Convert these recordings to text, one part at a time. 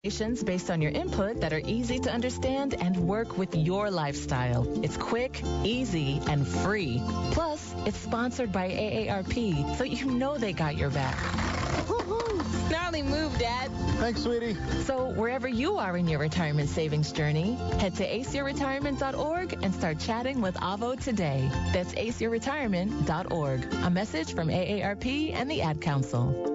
Based on your input that are easy to understand and work with your lifestyle. It's quick, easy, and free. Plus, it's sponsored by AARP, so you know they got your back. Gnarly move, Dad. Thanks, sweetie. So wherever you are in your retirement savings journey, head to aceyourretirement.org and start chatting with Avo today. That's aceyourretirement.org. A message from AARP and the Ad Council.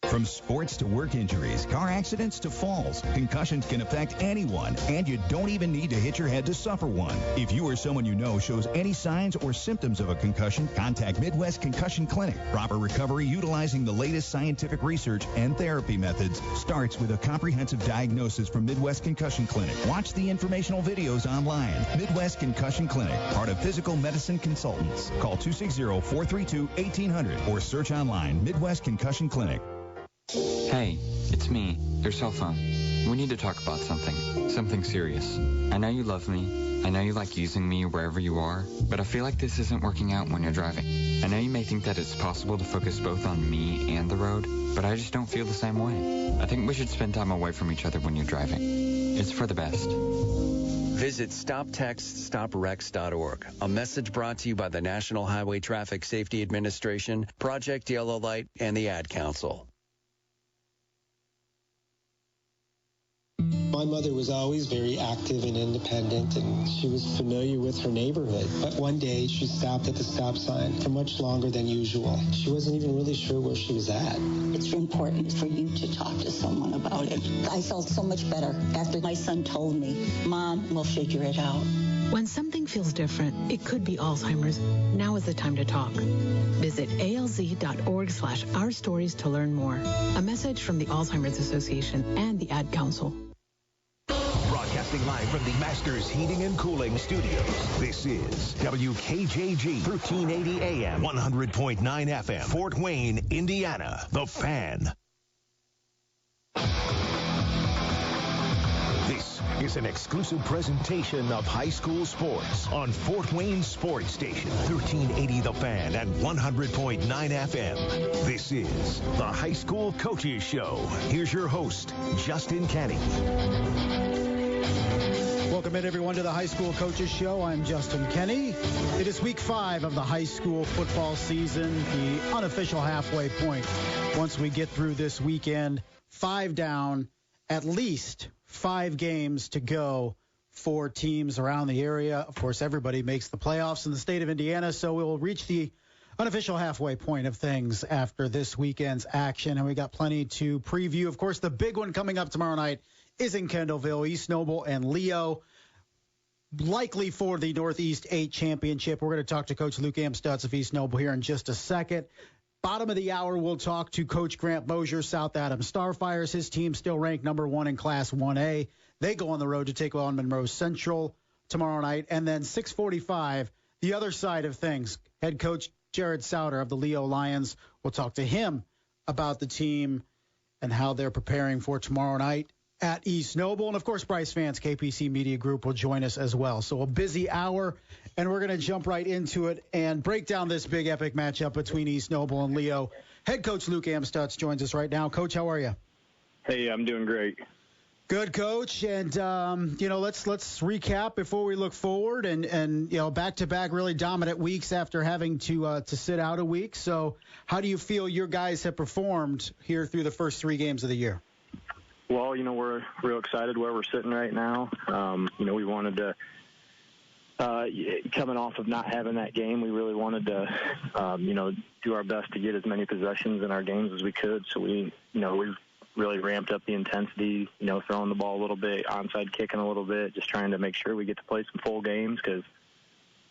From sports to work injuries, car accidents to falls, concussions can affect anyone, and you don't even need to hit your head to suffer one. If you or someone you know shows any signs or symptoms of a concussion, contact Midwest Concussion Clinic. Proper recovery utilizing the latest scientific research and therapy methods starts with a comprehensive diagnosis from Midwest Concussion Clinic. Watch the informational videos online. Midwest Concussion Clinic, part of Physical Medicine Consultants. Call 260-432-1800 or search online, Midwest Concussion Clinic. Hey, it's me, your cell phone. We need to talk about something serious. I know you love me. I know you like using me wherever you are, but I feel like this isn't working out when you're driving. I know you may think that it's possible to focus both on me and the road, but I just don't feel the same way. I think we should spend time away from each other when you're driving. It's for the best. Visit StopTextStopWrecks.org. A message brought to you by the National Highway Traffic Safety Administration, Project Yellow Light, and the Ad Council. My mother was always very active and independent, and she was familiar with her neighborhood. But one day, she stopped at the stop sign for much longer than usual. She wasn't even really sure where she was at. It's important for you to talk to someone about it. I felt so much better after my son told me, Mom, we'll figure it out. When something feels different, it could be Alzheimer's. Now is the time to talk. Visit alz.org/ourstories to learn more. A message from the Alzheimer's Association and the Ad Council. Broadcasting live from the Masters Heating and Cooling Studios. This is WKJG 1380 AM, 100.9 FM, Fort Wayne, Indiana. The Fan. This is an exclusive presentation of high school sports on Fort Wayne Sports Station, 1380 The Fan and 100.9 FM. This is the High School Coaches Show. Here's your host, Justin Kenny. Welcome in, everyone, to the High School Coaches Show. I'm Justin Kenny. It is week 5 of the high school football season, the unofficial halfway point. Once we get through this weekend, 5 down, at least 5 games to go for teams around the area. Of course, everybody makes the playoffs in the state of Indiana, so we will reach the unofficial halfway point of things after this weekend's action, and we got plenty to preview. Of course, the big one coming up tomorrow night is in Kendallville, East Noble and Leo, likely for the Northeast 8 championship. We're going to talk to Coach Luke Amstutz of East Noble here in just a second. Bottom of the hour, we'll talk to Coach Grant Moser, South Adams Starfires. His team still ranked number 1 in Class 1A. They go on the road to take on Monroe Central tomorrow night. And then 6:45, the other side of things, head coach Jared Sauder of the Leo Lions. We'll talk to him about the team and how they're preparing for tomorrow night at East Noble. And, of course, Brice, Vance, KPC Media Group will join us as well. So a busy hour, and we're going to jump right into it and break down this big epic matchup between East Noble and Leo. Head coach Luke Amstutz joins us right now. Coach, how are you? Hey, I'm doing great. Good, Coach. And, let's recap before we look forward. And back-to-back really dominant weeks after having to sit out a week. So how do you feel your guys have performed here through the first 3 games of the year? Well, we're real excited where we're sitting right now. We wanted to, coming off of not having that game, we really wanted to, do our best to get as many possessions in our games as we could. So we've really ramped up the intensity, throwing the ball a little bit, onside kicking a little bit, just trying to make sure we get to play some full games because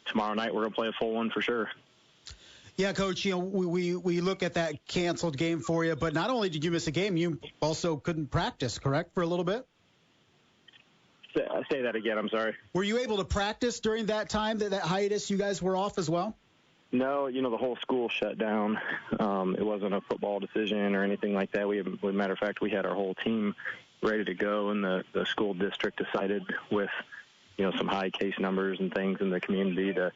tomorrow night we're going to play a full one for sure. Yeah, Coach, we look at that canceled game for you, but not only did you miss a game, you also couldn't practice, correct, for a little bit? Say that again, I'm sorry. Were you able to practice during that time, that hiatus you guys were off as well? No, the whole school shut down. It wasn't a football decision or anything like that. Matter of fact, we had our whole team ready to go, and the school district decided with some high case numbers and things in the community to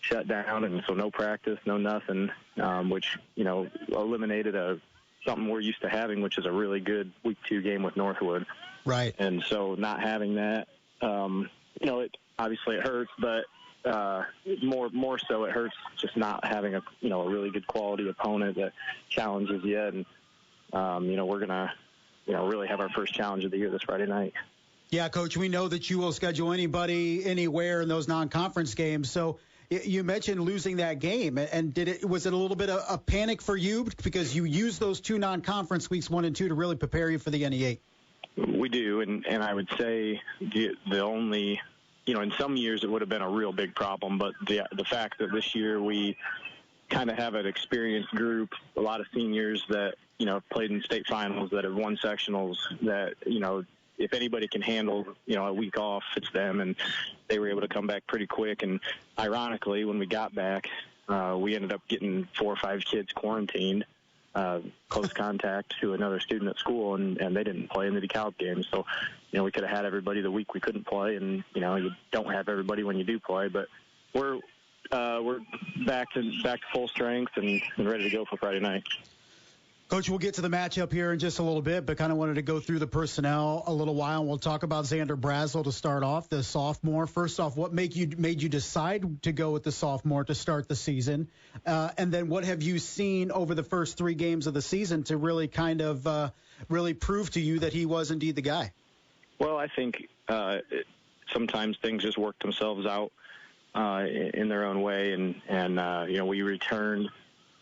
shut down, and so no practice, no nothing, which, eliminated something we're used to having, which is a really good week 2 game with Northwood. Right. And so not having that, it obviously it hurts, but more so it hurts just not having a really good quality opponent that challenges you. And we're gonna really have our first challenge of the year this Friday night. Yeah, Coach, we know that you will schedule anybody anywhere in those non-conference games. So you mentioned losing that game, and was it a little bit of a panic for you because you used those 2 non-conference weeks 1 and 2 to really prepare you for the NE8? We do, and I would say the only, in some years it would have been a real big problem, but the fact that this year we kind of have an experienced group, a lot of seniors that, played in state finals, that have won sectionals, that, if anybody can handle, a week off, it's them, and they were able to come back pretty quick. And ironically, when we got back, we ended up getting 4 or 5 kids quarantined, close contact to another student at school, and they didn't play in the DeKalb game. So, we could have had everybody the week we couldn't play, and, you don't have everybody when you do play. But we're back to full strength and ready to go for Friday night. Coach, we'll get to the matchup here in just a little bit, but kind of wanted to go through the personnel a little while, and we'll talk about Xander Brazel to start off, the sophomore. First off, what made you decide to go with the sophomore to start the season? And then what have you seen over the first 3 games of the season to really kind of really prove to you that he was indeed the guy? Well, I think sometimes things just work themselves out in their own way, and we returned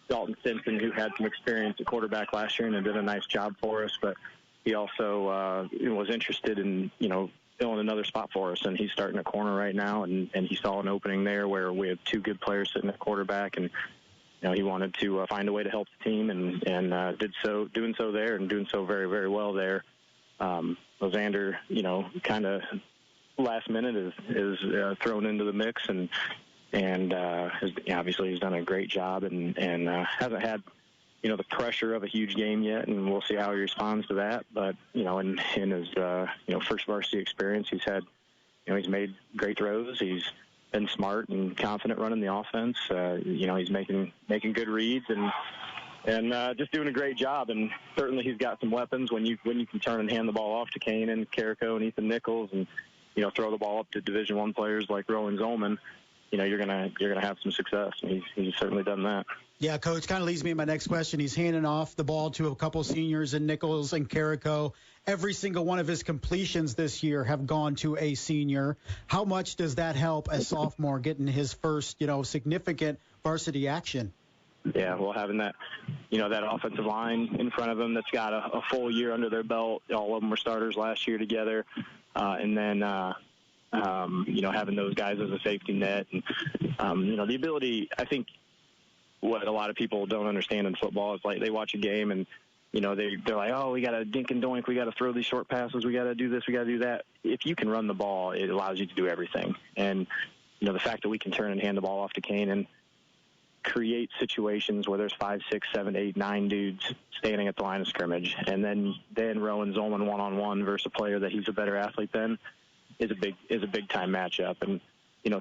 Dalton Simpson, who had some experience at quarterback last year and did a nice job for us, but he also was interested in, filling another spot for us, and he's starting a corner right now, and he saw an opening there where we have 2 good players sitting at quarterback, and he wanted to find a way to help the team, and doing so there, and doing so very, very well there. Xander, kind of last minute is thrown into the mix, and obviously he's done a great job, and hasn't had, the pressure of a huge game yet, and we'll see how he responds to that. But, in his, first varsity experience, he's had, he's made great throws. He's been smart and confident running the offense. He's making good reads and just doing a great job. And certainly he's got some weapons when you can turn and hand the ball off to Kanan, Carrico, and Ethan Nichols, and, throw the ball up to Division I players like Rowan Zolman. You're gonna have some success, and he's certainly done that. Yeah, Coach, kind of leads me to my next question. He's handing off the ball to a couple seniors in Nichols and Carrico. Every single one of his completions this year have gone to a senior. How much does that help a sophomore getting his first, significant varsity action? Yeah, well, having that, that offensive line in front of him that's got a full year under their belt. All of them were starters last year together, and then. Having those guys as a safety net, and, the ability, I think what a lot of people don't understand in football is like they watch a game and, they're like, oh, we got to dink and doink, we got to throw these short passes, we got to do this, we got to do that. If you can run the ball, it allows you to do everything. And, the fact that we can turn and hand the ball off to Kane and create situations where there's 5, 6, 7, 8, 9 dudes standing at the line of scrimmage, and then Rowan Zolman one-on-one versus a player that he's a better athlete than, is a big time matchup. And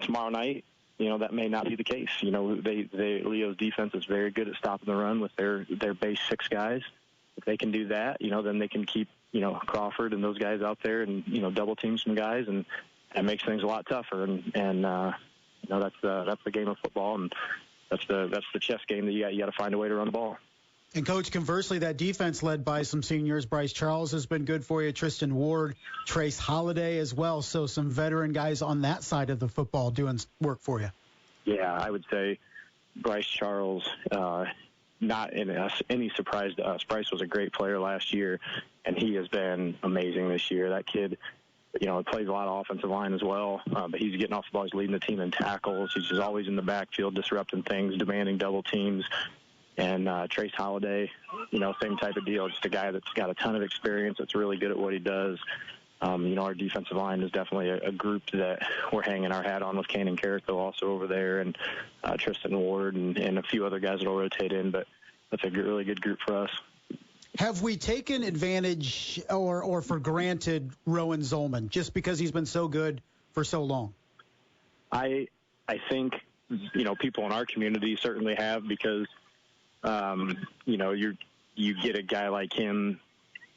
tomorrow night, that may not be the case. Leo's defense is very good at stopping the run with their base 6 guys. If they can do that, then they can keep Crawford and those guys out there and double team some guys, and that makes things a lot tougher. And that's the game of football, and that's the chess game that you got to find a way to run the ball. And, Coach, conversely, that defense led by some seniors. Brice Charles has been good for you. Tristan Ward, Trace Holliday as well. So some veteran guys on that side of the football doing work for you. Yeah, I would say Brice Charles, not any surprise to us. Brice was a great player last year, and he has been amazing this year. That kid, plays a lot of offensive line as well, but he's getting off the ball. He's leading the team in tackles. He's just always in the backfield disrupting things, demanding double teams. And Trace Holliday, same type of deal. Just a guy that's got a ton of experience, that's really good at what he does. Our defensive line is definitely a group that we're hanging our hat on with Kane and Carrico also over there, and Tristan Ward and a few other guys that will rotate in. But that's a really good group for us. Have we taken advantage or for granted Rowan Zolman just because he's been so good for so long? I think, people in our community certainly have, because, you get a guy like him.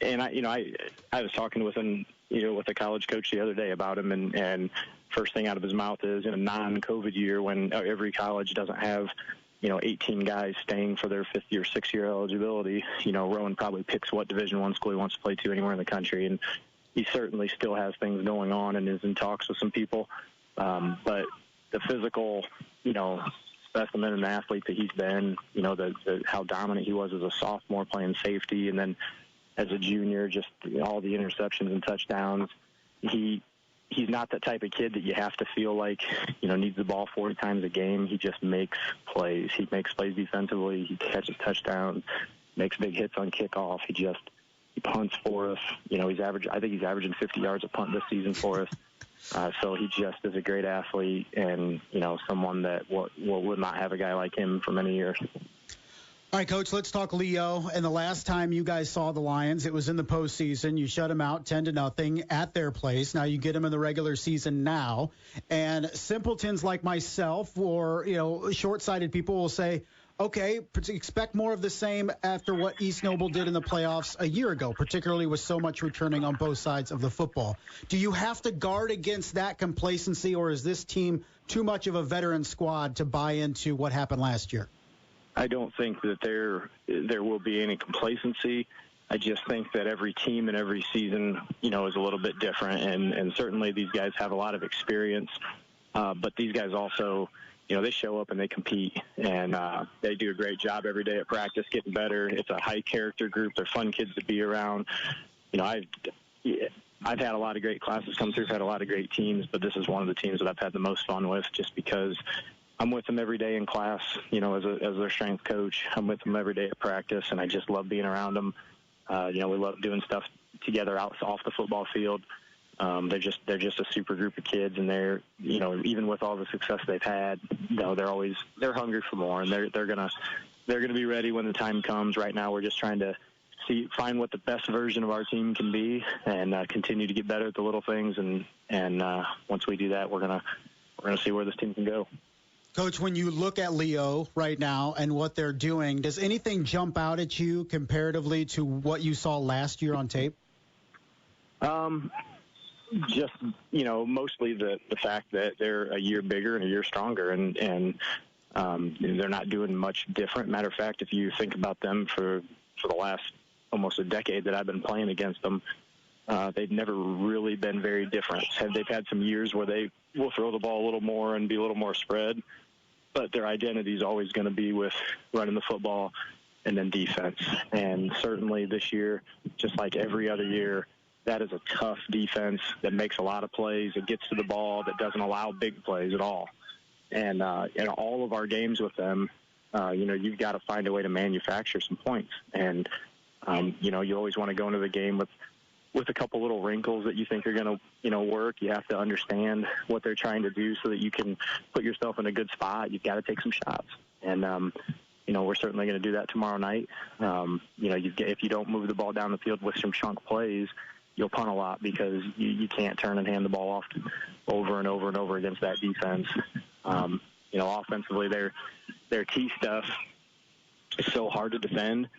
And I was talking with him, with a college coach the other day about him, and first thing out of his mouth is, in a non-COVID year when every college doesn't have, 18 guys staying for their 5th or 6th year eligibility, Rowan probably picks what Division I school he wants to play to anywhere in the country. And he certainly still has things going on and is in talks with some people. But the physical, specimen and athlete that he's been, how dominant he was as a sophomore playing safety, and then as a junior, just all the interceptions and touchdowns. He's not that type of kid that you have to feel like, needs the ball 40 times a game. He just makes plays. He makes plays defensively. He catches touchdowns, makes big hits on kickoff. He punts for us. I think he's averaging 50 yards a punt this season for us. So he just is a great athlete, and, someone that would not have a guy like him for many years. All right, Coach, let's talk Leo. And the last time you guys saw the Lions, it was in the postseason. You shut them out 10-0 at their place. Now you get them in the regular season now. And simpletons like myself, or, short-sighted people will say, okay, expect more of the same after what East Noble did in the playoffs a year ago, particularly with so much returning on both sides of the football. Do you have to guard against that complacency, or is this team too much of a veteran squad to buy into what happened last year? I don't think that there will be any complacency. I just think that every team and every season, is a little bit different, and certainly these guys have a lot of experience. But these guys also, they show up and they compete, and they do a great job every day at practice, getting better. It's a high-character group. They're fun kids to be around. I've had a lot of great classes come through. I've had a lot of great teams, but this is one of the teams that I've had the most fun with, just because I'm with them every day in class, as their strength coach. I'm with them every day at practice, and I just love being around them. We love doing stuff together off the football field. They're just a super group of kids, and they're, even with all the success they've had, they're hungry for more, and they're gonna be ready when the time comes. Right now, we're just trying to find what the best version of our team can be, and continue to get better at the little things. And once we do that, we're gonna see where this team can go. Coach, when you look at Leo right now and what they're doing, does anything jump out at you comparatively to what you saw last year on tape? Just, mostly the fact that they're a year bigger and a year stronger, and they're not doing much different. Matter of fact, if you think about them for the last almost a decade that I've been playing against them, they've never really been very different. They've had some years where they will throw the ball a little more and be a little more spread, but their identity is always going to be with running the football and then defense. And certainly this year, just like every other year, that is a tough defense that makes a lot of plays. It gets to the ball, that doesn't allow big plays at all. And in all of our games with them, you've got to find a way to manufacture some points. And, you always want to go into the game with a couple little wrinkles that you think are going to, work. You have to understand what they're trying to do so that you can put yourself in a good spot. You've got to take some shots. And, we're certainly going to do that tomorrow night. If you don't move the ball down the field with some chunk plays, you'll punt a lot, because you can't turn and hand the ball off over and over and over against that defense. Offensively, their key stuff is so hard to defend.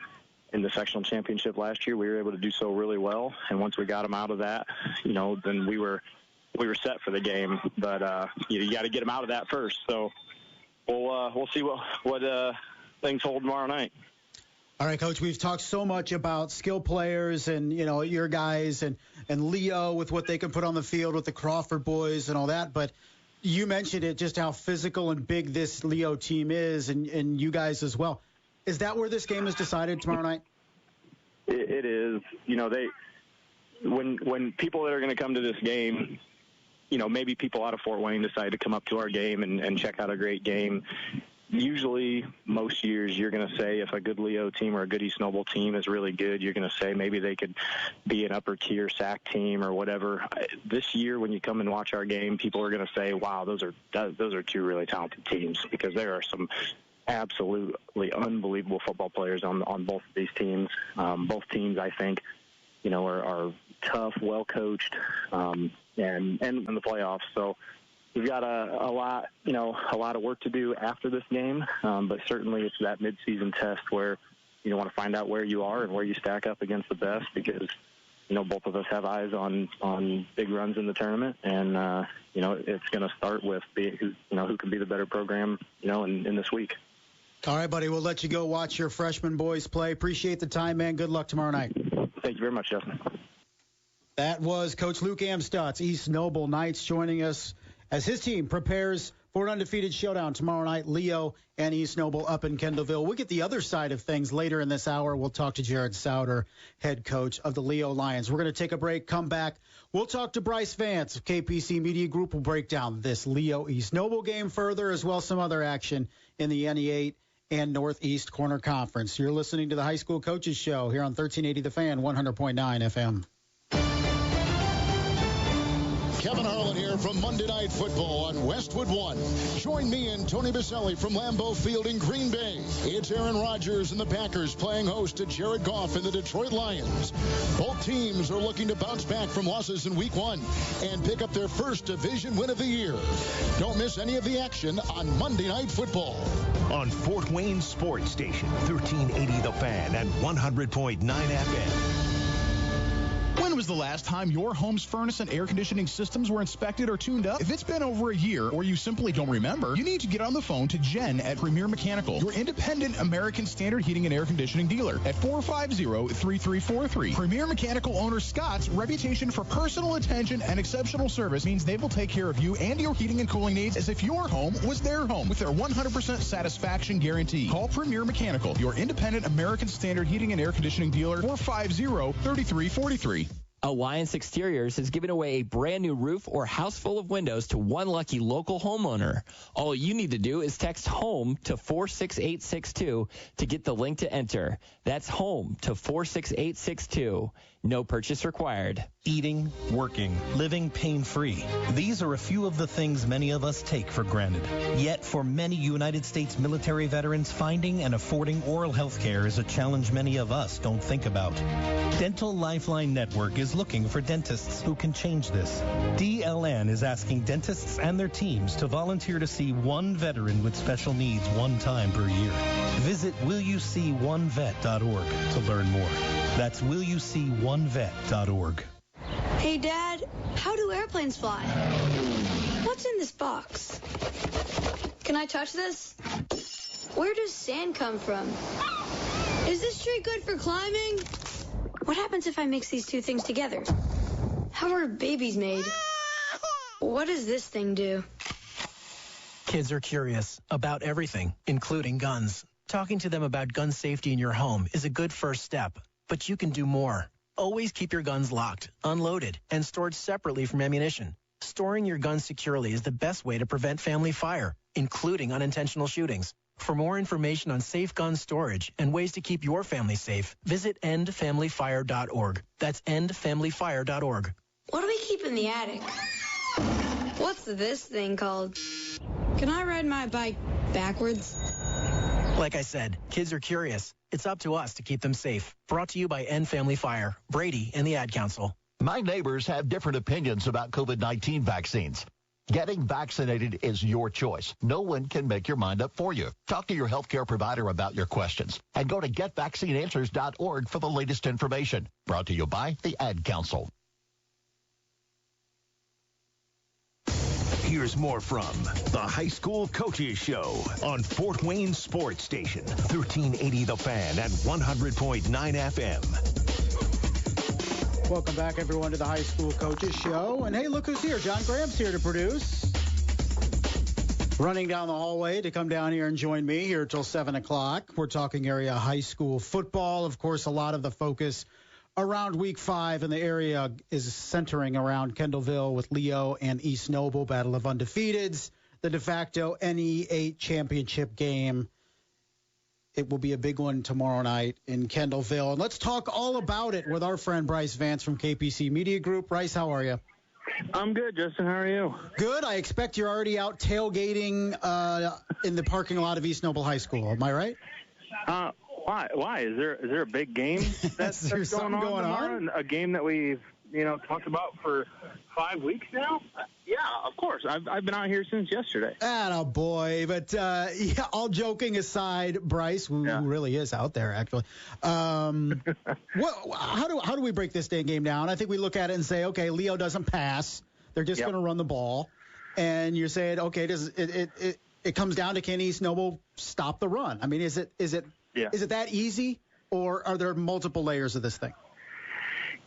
In the sectional championship last year, we were able to do so really well, and once we got them out of that, then we were set for the game. But you got to get them out of that first. So we'll see what things hold tomorrow night. All right, Coach, we've talked so much about skill players and, your guys and Leo with what they can put on the field with the Crawford boys and all that. But you mentioned it, just how physical and big this Leo team is, and you guys as well. Is that where this game is decided tomorrow night? It is. When people that are going to come to this game, maybe people out of Fort Wayne decide to come up to our game and check out a great game. Usually, most years, you're going to say if a good Leo team or a good East Noble team is really good, you're going to say maybe they could be an upper-tier SAC team or whatever. This year, when you come and watch our game, people are going to say, wow, those are two really talented teams, because there are some absolutely unbelievable football players on both of these teams. Both teams, I think, are tough, well coached, and in the playoffs. So we've got a lot of work to do after this game, but certainly it's that midseason test where you want to find out where you are and where you stack up against the best, because both of us have eyes on big runs in the tournament, and it's going to start with who can be the better program in this week. All right, buddy, we'll let you go watch your freshman boys play. Appreciate the time, man. Good luck tomorrow night. Thank you very much, Justin. That was Coach Luke Amstutz, East Noble Knights, joining us as his team prepares for an undefeated showdown tomorrow night. Leo and East Noble up in Kendallville. We'll get the other side of things later in this hour. We'll talk to Jared Sauder, head coach of the Leo Lions. We're going to take a break, come back. We'll talk to Brice Vance of KPC Media Group. We'll break down this Leo East Noble game further, as well as some other action in the NE8 and Northeast Corner Conference. You're listening to the High School Coaches Show here on 1380 The Fan, 100.9 FM. Kevin Harlan here from Monday Night Football on Westwood One. Join me and Tony Baselli from Lambeau Field in Green Bay. It's Aaron Rodgers and the Packers playing host to Jared Goff and the Detroit Lions. Both teams are looking to bounce back from losses in Week 1 and pick up their first division win of the year. Don't miss any of the action on Monday Night Football. On Fort Wayne Sports Station, 1380 The Fan and 100.9 FM. When was the last time your home's furnace and air conditioning systems were inspected or tuned up? If it's been over a year or you simply don't remember, you need to get on the phone to Jen at Premier Mechanical, your independent American Standard heating and air conditioning dealer at 450-3343. Premier Mechanical owner Scott's reputation for personal attention and exceptional service means they will take care of you and your heating and cooling needs as if your home was their home with their 100% satisfaction guarantee. Call Premier Mechanical, your independent American Standard heating and air conditioning dealer, 450-3343. Alliance Exteriors has given away a brand new roof or house full of windows to one lucky local homeowner. All you need to do is text HOME to 46862 to get the link to enter. That's HOME to 46862. No purchase required. Eating, working, living pain-free. These are a few of the things many of us take for granted. Yet for many United States military veterans, finding and affording oral health care is a challenge many of us don't think about. Dental Lifeline Network is looking for dentists who can change this. DLN is asking dentists and their teams to volunteer to see one veteran with special needs one time per year. Visit willyouseeonevet.org to learn more. That's willyouseeonevet.org. Hey, Dad, how do airplanes fly? What's in this box? Can I touch this? Where does sand come from? Is this tree good for climbing? What happens if I mix these two things together? How are babies made? What does this thing do? Kids are curious about everything, including guns. Talking to them about gun safety in your home is a good first step, but you can do more. Always keep your guns locked, unloaded, and stored separately from ammunition. Storing your guns securely is the best way to prevent family fire, including unintentional shootings. For more information on safe gun storage and ways to keep your family safe, visit endfamilyfire.org. That's endfamilyfire.org. What do we keep in the attic? What's this thing called? Can I ride my bike backwards? Like I said, kids are curious. It's up to us to keep them safe. Brought to you by End Family Fire, Brady, and the Ad Council. My neighbors have different opinions about COVID-19 vaccines. Getting vaccinated is your choice. No one can make your mind up for you. Talk to your healthcare provider about your questions and go to getvaccineanswers.org for the latest information. Brought to you by the Ad Council. Here's more from the High School Coaches Show on Fort Wayne Sports Station, 1380 The Fan and 100.9 FM. Welcome back, everyone, to the High School Coaches Show. And hey, look who's here. John Graham's here to produce. Running down the hallway to come down here and join me here till 7 o'clock. We're talking area high school football. Of course, a lot of the focus around Week 5 in the area is centering around Kendallville with Leo and East Noble, Battle of Undefeateds, the de facto NE8 championship game. It will be a big one tomorrow night in Kendallville. And let's talk all about it with our friend Brice Vance from KPC Media Group. Brice, how are you? I'm good, Justin. How are you? Good. I expect you're already out tailgating in the parking lot of East Noble High School. Am I right? Why? Is there a big game that's going on tomorrow? A game that we've talked about for 5 weeks now? Yeah, of course. I've been out here since yesterday. Attaboy. But, all joking aside, Brice, who really is out there, actually, how do we break this game down? I think we look at it and say, okay, Leo doesn't pass. They're just going to run the ball. And you're saying, okay, it comes down to, can East Noble stop the run? I mean, is it that easy, or are there multiple layers of this thing?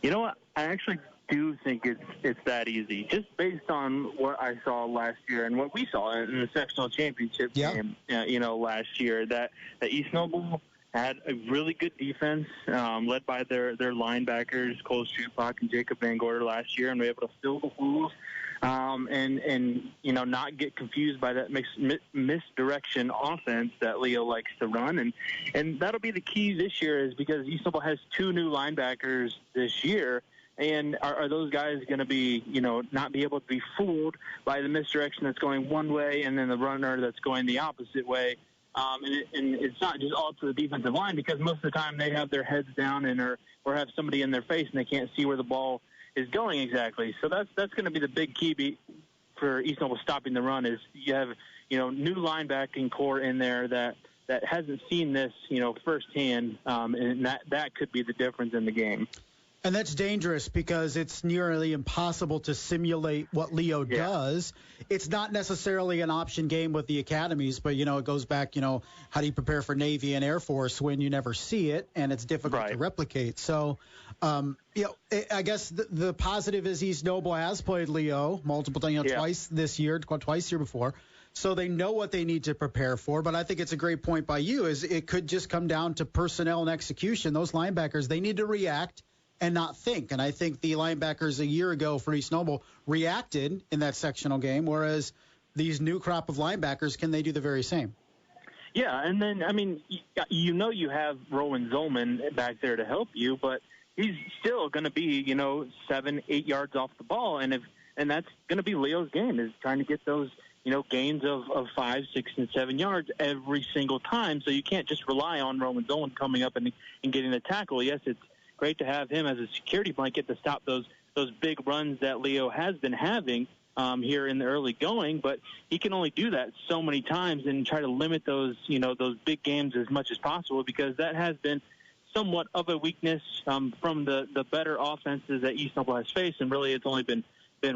You know what? I actually do think it's that easy, just based on what I saw last year and what we saw in the sectional championship game. Last year, that East Noble had a really good defense, led by their linebackers, Cole Schupak and Jacob Van Gorder last year, and were able to fill the holes. And not get confused by that misdirection offense that Leo likes to run. And that'll be the key this year, is because East Noble has 2 new linebackers this year. And are those guys going to be, not be able to be fooled by the misdirection that's going one way and then the runner that's going the opposite way? And it's not just all to the defensive line, because most of the time they have their heads down or have somebody in their face and they can't see where the ball is going exactly. So that's going to be the big key for East Noble stopping the run, is you have, new linebacking core in there that hasn't seen this, firsthand, and that could be the difference in the game. And that's dangerous, because it's nearly impossible to simulate what Leo does. It's not necessarily an option game with the academies, but, it goes back, how do you prepare for Navy and Air Force when you never see it and it's difficult to replicate? So, I guess the positive is East Noble has played Leo multiple times, twice this year, twice year before. So they know what they need to prepare for. But I think it's a great point by you, is it could just come down to personnel and execution. Those linebackers, they need to react and not think. And I think the linebackers a year ago for East Noble reacted in that sectional game, whereas these new crop of linebackers, can they do the very same? Yeah, and then, you have Rowan Zolman back there to help you, but he's still going to be, 7-8 yards off the ball, and that's going to be Leo's game, is trying to get those, gains of 5, 6, and 7 yards every single time. So you can't just rely on Rowan Zolman coming up and getting the tackle. Yes, it's great to have him as a security blanket to stop those big runs that Leo has been having here in the early going, but he can only do that so many times and try to limit those big games as much as possible, because that has been somewhat of a weakness from the better offenses that East Noble has faced, and really it's only been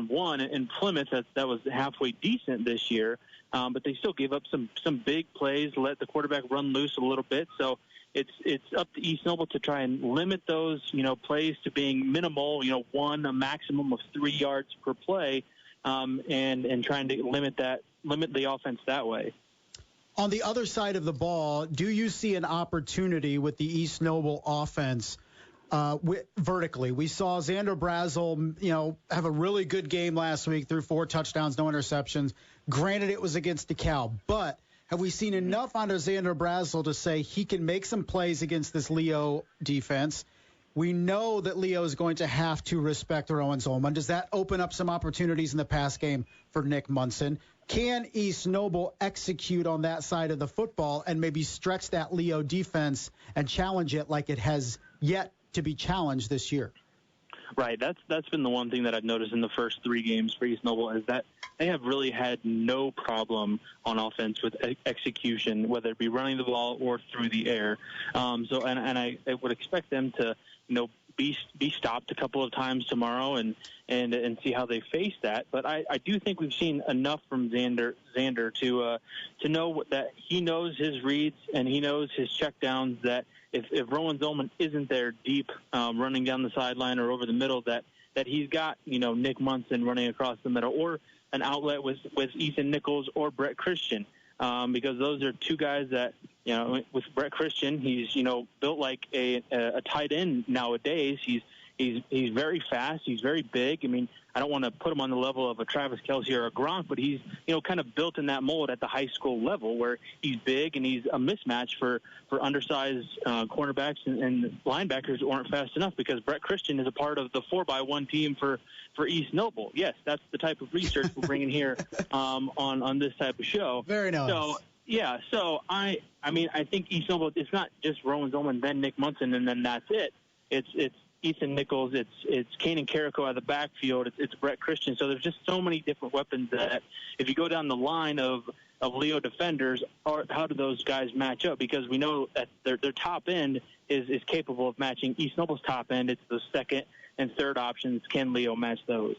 one in Plymouth that was halfway decent this year, but they still gave up some big plays, let the quarterback run loose a little bit. So it's up to East Noble to try and limit those, plays to being minimal, a maximum of 3 yards per play, and trying to limit the offense that way. On the other side of the ball, do you see an opportunity with the East Noble offense vertically? We saw Xander Brazel, have a really good game last week, threw 4 touchdowns, no interceptions. Granted, it was against DeKalb, but have we seen enough under Xander Brazel to say he can make some plays against this Leo defense? We know that Leo is going to have to respect Rowan Zolman. Does that open up some opportunities in the pass game for Nick Munson? Can East Noble execute on that side of the football and maybe stretch that Leo defense and challenge it like it has yet to be challenged this year? Right. That's been the one thing that I've noticed in the first 3 games for East Noble, is that they have really had no problem on offense with execution, whether it be running the ball or through the air. I would expect them to, be stopped a couple of times tomorrow and see how they face that. But I do think we've seen enough from Xander to know that he knows his reads and he knows his checkdowns, that if Rowan Zolman isn't there deep running down the sideline or over the middle, that he's got, Nick Munson running across the middle, or an outlet with Ethan Nichols or Brett Christian, because those are 2 guys that, with Brett Christian, he's, built like a tight end nowadays. He's very fast. He's very big. I mean, I don't want to put him on the level of a Travis Kelce or a Gronk, but he's, kind of built in that mold at the high school level, where he's big and he's a mismatch for undersized cornerbacks and linebackers who aren't fast enough, because Brett Christian is a part of the 4x1 team for East Noble. Yes, that's the type of research we're bringing here on this type of show. Very nice. So, yeah, so I think East Noble, it's not just Rowan Zolman, then Nick Munson, and then that's it. It's Ethan Nichols, it's Kanan Carrico out of the backfield, it's Brett Christian. So there's just so many different weapons that if you go down the line of Leo defenders, how do those guys match up? Because we know that their top end is capable of matching East Noble's top end. It's the second and third options. Can Leo match those?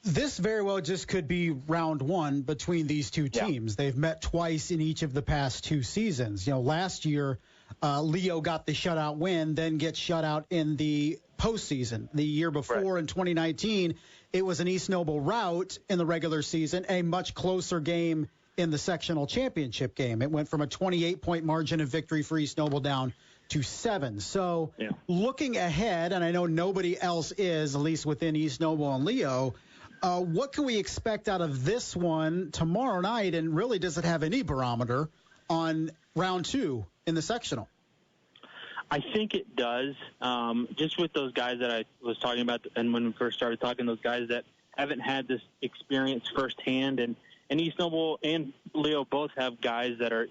This very well just could be round one between these two teams. Yeah. They've met twice in each of the past 2 seasons. Last year, Leo got the shutout win, then gets shut out in the postseason. The year before, in 2019, it was an East Noble rout in the regular season, a much closer game in the sectional championship game. It went from a 28-point margin of victory for East Noble down to 7. So looking ahead, and I know nobody else is, at least within East Noble and Leo, what can we expect out of this one tomorrow night, and really does it have any barometer on round 2 in the sectional? I think it does. Just with those guys that I was talking about, and when we first started talking, those guys that haven't had this experience firsthand, and East Noble and Leo both have guys that are,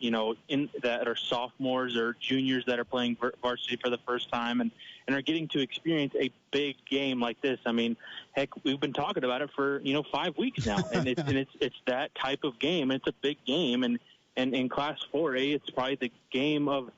that are sophomores or juniors that are playing varsity for the first time and are getting to experience a big game like this. I mean, heck, we've been talking about it for 5 weeks now, and it's that type of game. It's a big game, and in Class 4A, it's probably the game of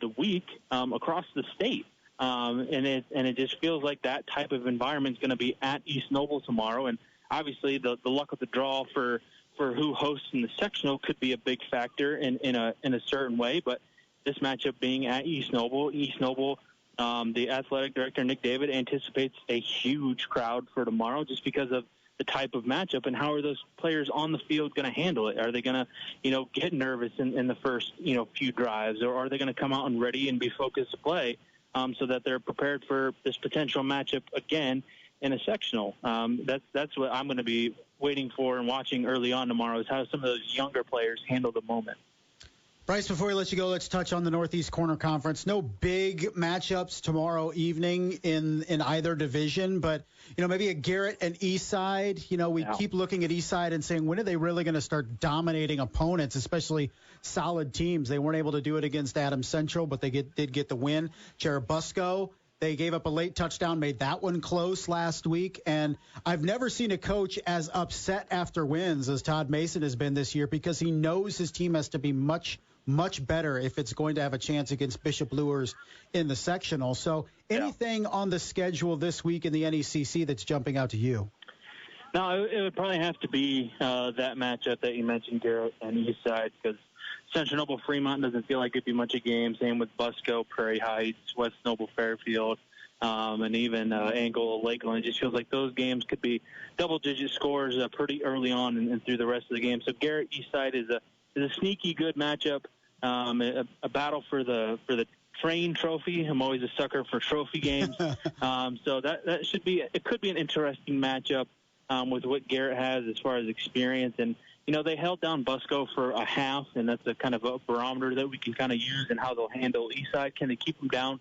the week across the state. And it just feels like that type of environment is going to be at East Noble tomorrow. And obviously the luck of the draw for who hosts in the sectional could be a big factor in a certain way. But this matchup being at East Noble, the athletic director, Nick David, anticipates a huge crowd for tomorrow just because of the type of matchup, and how are those players on the field going to handle it? Are they going to, get nervous in the first, few drives, or are they going to come out and ready and be focused to play so that they're prepared for this potential matchup again in a sectional? That's what I'm going to be waiting for and watching early on tomorrow, is how some of those younger players handle the moment. Brice, before we let you go, let's touch on the Northeast Corner Conference. No big matchups tomorrow evening in either division, but, maybe a Garrett and Eastside. We keep looking at Eastside and saying, when are they really going to start dominating opponents, especially solid teams? They weren't able to do it against Adams Central, but they did get the win. Cherubusco, they gave up a late touchdown, made that one close last week. And I've never seen a coach as upset after wins as Todd Mason has been this year, because he knows his team has to be much better if it's going to have a chance against Bishop Luers in the sectional. So anything on the schedule this week in the NECC that's jumping out to you? No, it would probably have to be that matchup that you mentioned, Garrett and Eastside, because Central Noble Fremont doesn't feel like it'd be much a game. Same with Busco, Prairie Heights, West Noble Fairfield, and even Angola Lakeland. It just feels like those games could be double-digit scores pretty early on and through the rest of the game. So Garrett Eastside is a sneaky good matchup. A battle for the Train Trophy. I'm always a sucker for trophy games. So that should be, it could be an interesting matchup with what Garrett has as far as experience. And, they held down Busco for a half, and that's a kind of a barometer that we can kind of use in how they'll handle Eastside. Can they keep them down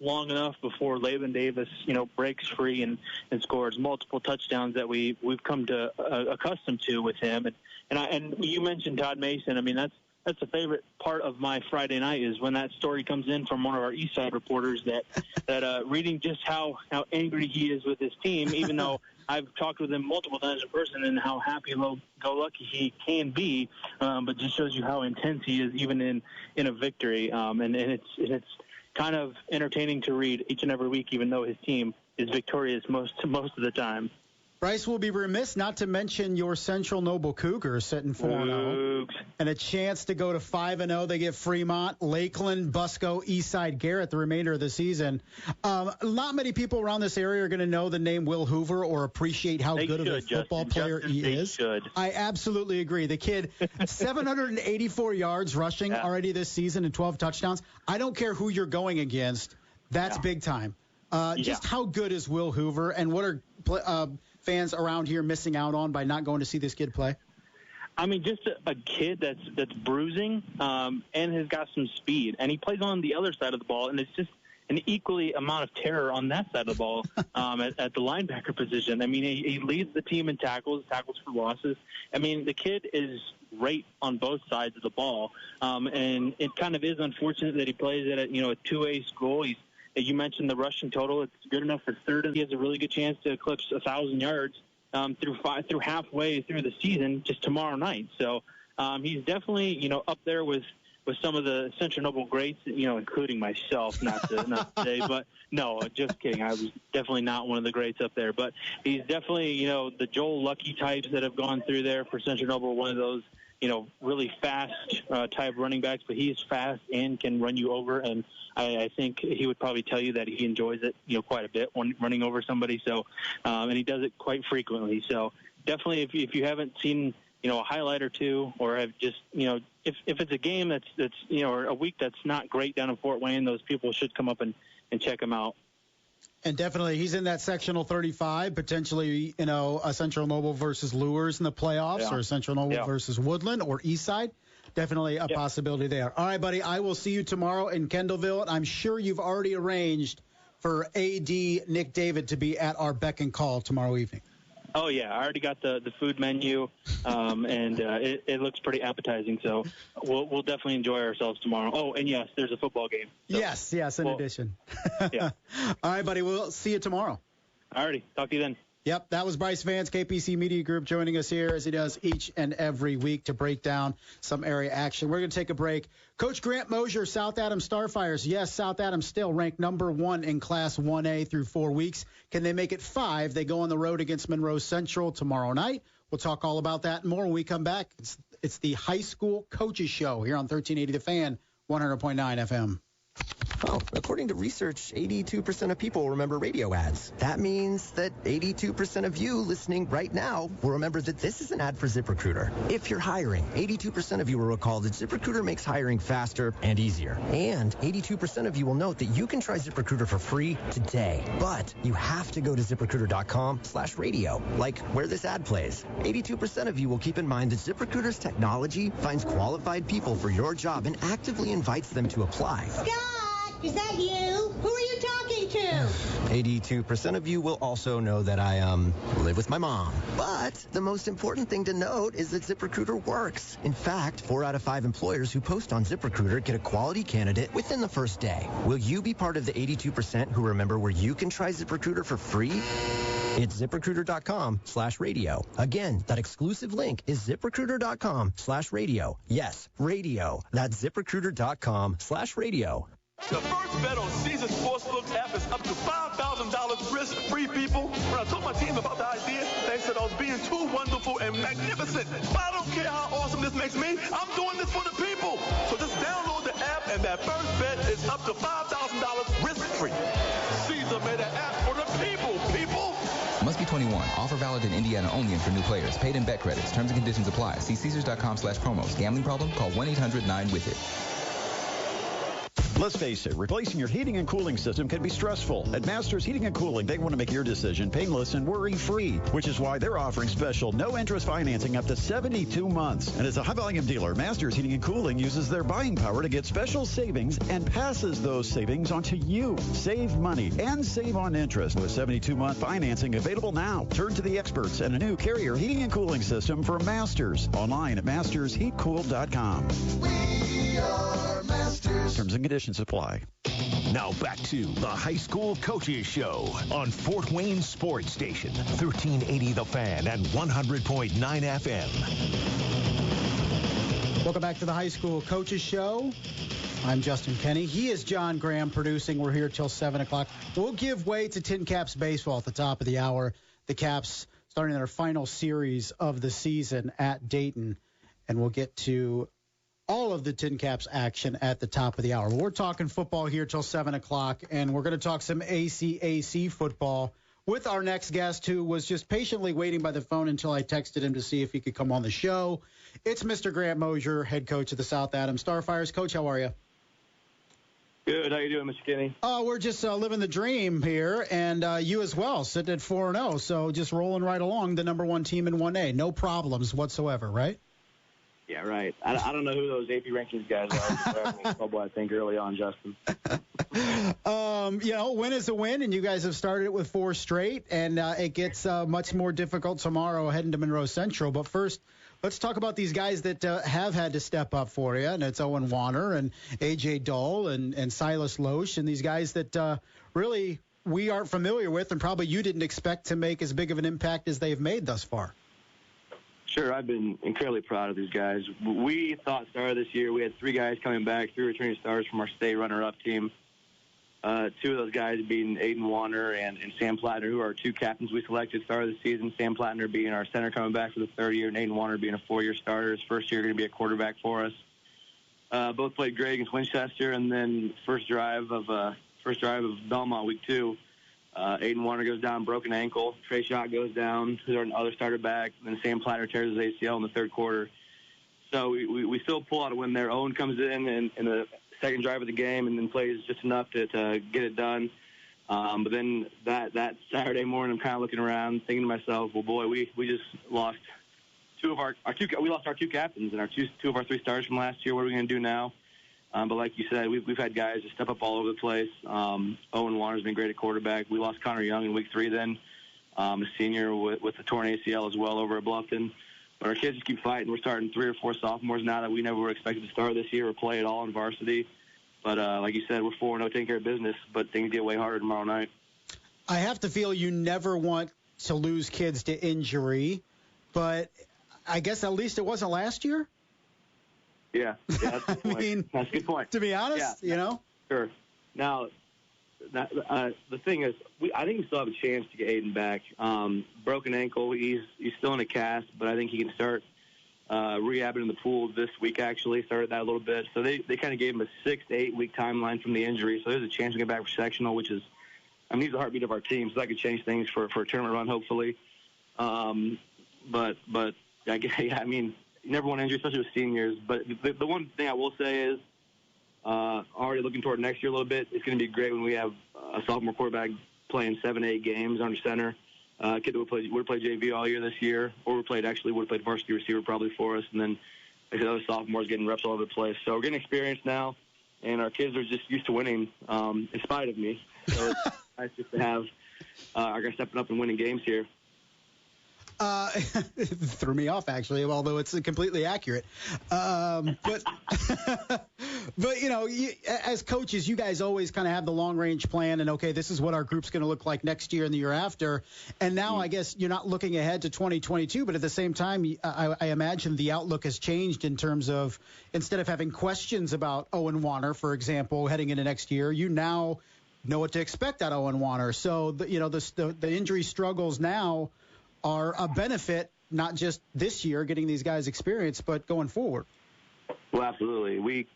long enough before Laban Davis, breaks free and scores multiple touchdowns that we've come to accustomed to with him. And you mentioned Todd Mason. I mean, that's a favorite part of my Friday night, is when that story comes in from one of our Eastside reporters that reading just how angry he is with his team, even though I've talked with him multiple times in person and how happy-go-lucky he can be, but just shows you how intense he is even in a victory. And it's kind of entertaining to read each and every week, even though his team is victorious most of the time. Brice will be remiss not to mention your Central Noble Cougars sitting 4-0 and a chance to go to 5-0. They get Fremont, Lakeland, Busco, Eastside, Garrett the remainder of the season. Not many people around this area are going to know the name Will Hoover or appreciate how good of a football player he is. I absolutely agree. The kid, 784 yards rushing already this season and 12 touchdowns. I don't care who you're going against. That's big time. Just how good is Will Hoover, and what are fans around here missing out on by not going to see this kid play? I mean, just a kid that's bruising and has got some speed, and he plays on the other side of the ball, and it's just an equally amount of terror on that side of the ball at the linebacker position. I mean, he leads the team in tackles for losses. I mean, the kid is great on both sides of the ball, and it kind of is unfortunate that he plays at a 2A school. He's You mentioned the rushing total. It's good enough for third, and he has a really good chance to eclipse 1,000 yards through halfway through the season just tomorrow night. So he's definitely, up there with some of the Central Noble greats, including myself, not to say, but no, just kidding. I was definitely not one of the greats up there, but he's definitely, the Joel Lucky types that have gone through there for Central Noble, one of those, really fast type running backs, but he's fast and can run you over. And I think he would probably tell you that he enjoys it, quite a bit when running over somebody. So, and he does it quite frequently. So definitely if you haven't seen, a highlight or two, or have just, if it's a game that's or a week that's not great down in Fort Wayne, those people should come up and check him out. And definitely he's in that sectional 35, potentially, a Central Noble versus Lures in the playoffs, or a Central Noble versus Woodland or Eastside. Definitely a possibility there. All right, buddy, I will see you tomorrow in Kendallville. I'm sure you've already arranged for AD Nick David to be at our beck and call tomorrow evening. Oh, yeah. I already got the food menu, and it looks pretty appetizing. So we'll definitely enjoy ourselves tomorrow. Oh, and, yes, there's a football game. So, yes, in addition. Yeah. All right, buddy. We'll see you tomorrow. All righty. Talk to you then. Yep, that was Brice Vance, KPC Media Group, joining us here as he does each and every week to break down some area action. We're going to take a break. Coach Grant Moser, South Adams Starfires. Yes, South Adams still ranked number 1 in Class 1A through 4 weeks. Can they make it 5? They go on the road against Monroe Central tomorrow night. We'll talk all about that and more when we come back. It's the High School Coaches Show here on 1380 The Fan, 100.9 FM. Oh, according to research, 82% of people remember radio ads. That means that 82% of you listening right now will remember that this is an ad for ZipRecruiter. If you're hiring, 82% of you will recall that ZipRecruiter makes hiring faster and easier. And 82% of you will note that you can try ZipRecruiter for free today. But you have to go to ZipRecruiter.com/radio, like where this ad plays. 82% of you will keep in mind that ZipRecruiter's technology finds qualified people for your job and actively invites them to apply. Is that you? Who are you talking to? 82% of you will also know that I live with my mom. But the most important thing to note is that ZipRecruiter works. In fact, 4 out of 5 employers who post on ZipRecruiter get a quality candidate within the first day. Will you be part of the 82% who remember where you can try ZipRecruiter for free? It's ZipRecruiter.com/radio. Again, that exclusive link is ZipRecruiter.com/radio. Yes, radio. That's ZipRecruiter.com/radio. The first bet on Caesars Sportsbook app is up to $5,000 risk-free, people. When I told my team about the idea, they said I was being too wonderful and magnificent. But I don't care how awesome this makes me. I'm doing this for the people. So just download the app, and that first bet is up to $5,000 risk-free. Caesar made an app for the people, people. Must be 21. Offer valid in Indiana only and for new players. Paid in bet credits. Terms and conditions apply. See Caesars.com/promos. Gambling problem? Call 1-800-9-WITH-IT. Let's face it, replacing your heating and cooling system can be stressful. At Masters Heating and Cooling, they want to make your decision painless and worry-free, which is why they're offering special no-interest financing up to 72 months. And as a high-volume dealer, Masters Heating and Cooling uses their buying power to get special savings and passes those savings on to you. Save money and save on interest with 72-month financing available now. Turn to the experts and a new Carrier heating and cooling system for Masters. Online at mastersheatcool.com. We are Masters. Terms and conditions apply. Now back to the High School Coaches Show on Fort Wayne Sports Station, 1380 The Fan and 100.9 FM. Welcome back to the High School Coaches Show. I'm Justin Kenny. He is John Graham producing. We're here till 7 o'clock. We'll give way to Tin Caps baseball at the top of the hour. The Caps starting their final series of the season at Dayton, and we'll get to all of the Tin Caps action at the top of the hour. We're talking football here till 7 o'clock, and we're going to talk some ACAC football with our next guest, who was just patiently waiting by the phone until I texted him to see if he could come on the show. It's Mr. Grant Moser, head coach of the South Adams Starfires. Coach, how are you? Good. How you doing, Mr. Kenny? We're just living the dream here, and you as well, sitting at 4-0, so just rolling right along, the number 1 team in 1A. No problems whatsoever, right? Yeah, right. I don't know who those AP rankings guys are. They're having trouble, I think, early on, Justin. Win is a win, and you guys have started it with 4 straight, and it gets much more difficult tomorrow heading to Monroe Central. But first, Let's talk about these guys that have had to step up for you, and it's Owen Warner and A.J. Dole and Silas Loesch, and these guys that really we aren't familiar with and probably you didn't expect to make as big of an impact as they've made thus far. Sure, I've been incredibly proud of these guys. We thought start of this year we had 3 guys coming back, 3 returning stars from our state runner-up team. 2 of those guys being Aiden Warner and Sam Plattner, who are 2 captains we selected start of the season. Sam Plattner being our center coming back for the 3rd year, and Aiden Warner being a 4-year starter. His first year going to be a quarterback for us. Both played great against Winchester, and then first drive of Belmont week 2. Aiden Warner goes down, broken ankle. Trey Schott goes down, who's our other starter back. And then Sam Plattner tears his ACL in the 3rd quarter. So we still pull out a win there. Owen comes in the second drive of the game and then plays just enough to get it done. But then that Saturday morning, I'm kind of looking around, thinking to myself, well, boy, we just lost we lost our 2 captains and our 2 of our 3 stars from last year. What are we going to do now? But like you said, we've had guys that step up all over the place. Owen Warner's been great at quarterback. We lost Connor Young in week 3 then, a senior with a torn ACL as well over at Bluffton. But our kids just keep fighting. We're starting 3 or 4 sophomores now that we never were expected to start this year or play at all in varsity. But like you said, we're 4-0 taking care of business, but things get way harder tomorrow night. I have to feel you never want to lose kids to injury, but I guess at least it wasn't last year? Yeah, that's a good point. That's a good point. To be honest, Sure. Now, the thing is, I think we still have a chance to get Aiden back. Broken ankle, he's still in a cast, but I think he can start rehabbing in the pool this week, actually. Started that a little bit. So they kind of gave him a 6 to 8 week timeline from the injury. So there's a chance to get back for sectional, which is, he's the heartbeat of our team, so that could change things for a tournament run, hopefully. But you never want injury, especially with seniors. But the one thing I will say is, already looking toward next year a little bit, it's going to be great when we have a sophomore quarterback playing 7-8 games under center. Kid that would have played JV all year this year, or would have played varsity receiver probably for us, and then like other sophomores getting reps all over the place. So we're getting experience now, and our kids are just used to winning in spite of me. So it's nice just to have our guys stepping up and winning games here. It threw me off, actually, although it's completely accurate. But as coaches, you guys always kind of have the long-range plan and, okay, this is what our group's going to look like next year and the year after. And now I guess you're not looking ahead to 2022, but at the same time, I imagine the outlook has changed in terms of instead of having questions about Owen Warner, for example, heading into next year, you now know what to expect out of Owen Warner. So, the injury struggles now are a benefit, not just this year getting these guys experience, but going forward. Well, absolutely.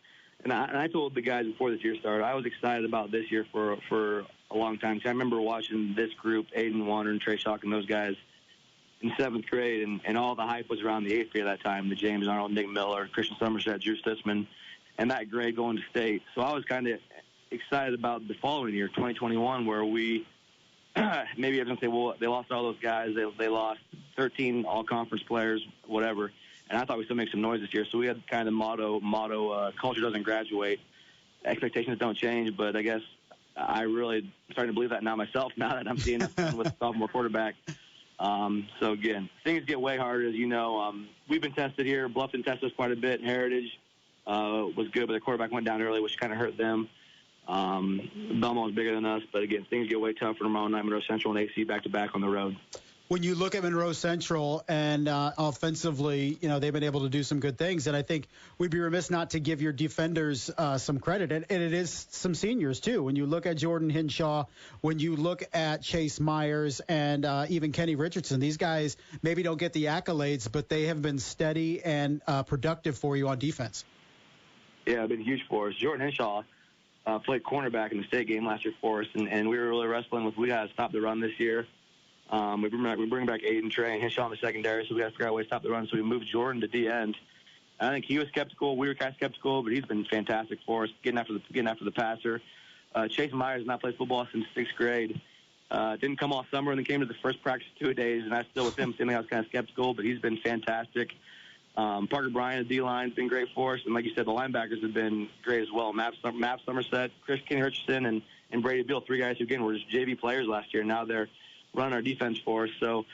I told the guys before this year started, I was excited about this year for a long time. I remember watching this group, Aiden Warner and Trey Schott and those guys in 7th grade, and all the hype was around the 8th grade at that time, the James Arnold, Nick Miller, Christian Somerset, Drew Stitzman, and that grade going to state. So I was kind of excited about the following year, 2021, where we maybe everyone's going to say, well, they lost all those guys. They lost 13 all-conference players, whatever. And I thought we still make some noise this year. So we had kind of motto, culture doesn't graduate. Expectations don't change. But I guess I really am starting to believe that now myself, now that I'm seeing it with a sophomore quarterback. So, again, things get way harder, as you know. We've been tested here. Bluffton tested us quite a bit. Heritage was good, but the quarterback went down early, which kind of hurt them. Belmont's bigger than us, but again, things get way tougher tomorrow night. Monroe Central and AC back-to-back on the road. When you look at Monroe Central and offensively, they've been able to do some good things, and I think we'd be remiss not to give your defenders some credit, and it is some seniors too. When you look at Jordan Hinshaw, when you look at Chase Myers and even Kenny Richardson, these guys maybe don't get the accolades, but they have been steady and productive for you on defense. Yeah, it's been huge for us. Jordan Hinshaw played cornerback in the state game last year for us, and we were really wrestling with, we got to stop the run this year. We bring back Aiden, Trey, and Hinshaw in the secondary, so we got to figure out a way to stop the run. So we moved Jordan to D-end. I think he was skeptical. We were kind of skeptical, but he's been fantastic for us, getting after the passer. Chase Myers has not played football since 6th grade. Didn't come all summer, and then came to the first practice 2 days, and I still with him, seemingly I was kind of skeptical, but he's been fantastic. Parker Bryan, the D-line, has been great for us. And like you said, the linebackers have been great as well. Matt Somerset, Kenny Richardson, and Brady Beal, 3 guys who, again, were just JV players last year. Now they're run our defense for us. So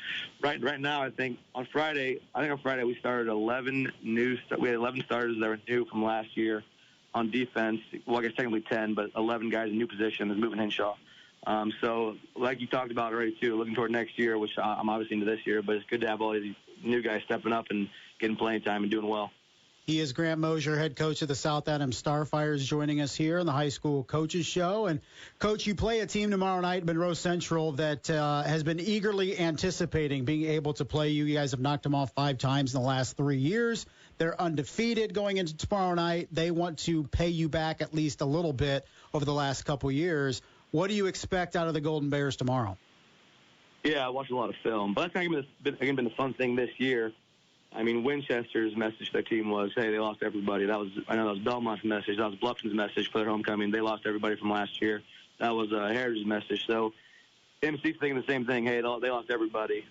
right now, I think on Friday we started 11 we had 11 starters that were new from last year on defense. Well, I guess technically 10, but 11 guys in new positions, moving Henshaw. So like you talked about already too, looking toward next year, which I'm obviously into this year, but it's good to have all these new guys stepping up and getting playing time and doing well. He is Grant Moser, head coach of the South Adams Starfires, joining us here on the High School Coaches Show. And, Coach, you play a team tomorrow night, Monroe Central, that has been eagerly anticipating being able to play you. You guys have knocked them off 5 times in the last 3 years. They're undefeated going into tomorrow night. They want to pay you back at least a little bit over the last couple years. What do you expect out of the Golden Bears tomorrow? Yeah, I watched a lot of film. But that's been the fun thing this year. I mean, Winchester's message to their team was, hey, they lost everybody. I know that was Belmont's message. That was Bluffton's message for their homecoming. They lost everybody from last year. That was Heritage's message. So MC's thinking the same thing. Hey, they lost everybody.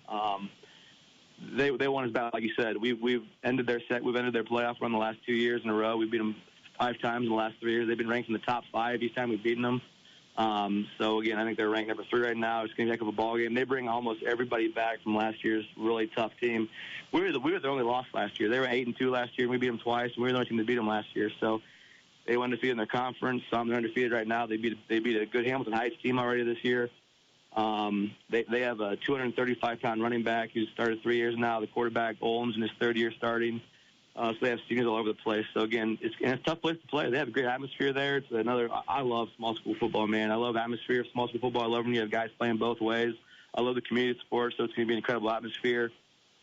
They want us back, like you said. We've ended their playoff run the last 2 years in a row. We beat them 5 times in the last 3 years. They've been ranked in the top 5 each time we've beaten them. So, again, I think they're ranked number 3 right now. It's going to be a heck of a ball game. They bring almost everybody back from last year's really tough team. We were the only loss last year. They were 8-2 last year, and we beat them twice, and we were the only team that beat them last year. So they went undefeated in their conference. They're undefeated right now. They beat a good Hamilton Heights team already this year. They have a 235-pound running back who's started 3 years now. The quarterback, Olms, in his 3rd year starting. So they have seniors all over the place. So, again, it's a tough place to play. They have a great atmosphere there. I love small school football, man. I love atmosphere of small school football. I love when you have guys playing both ways. I love the community support, so it's going to be an incredible atmosphere.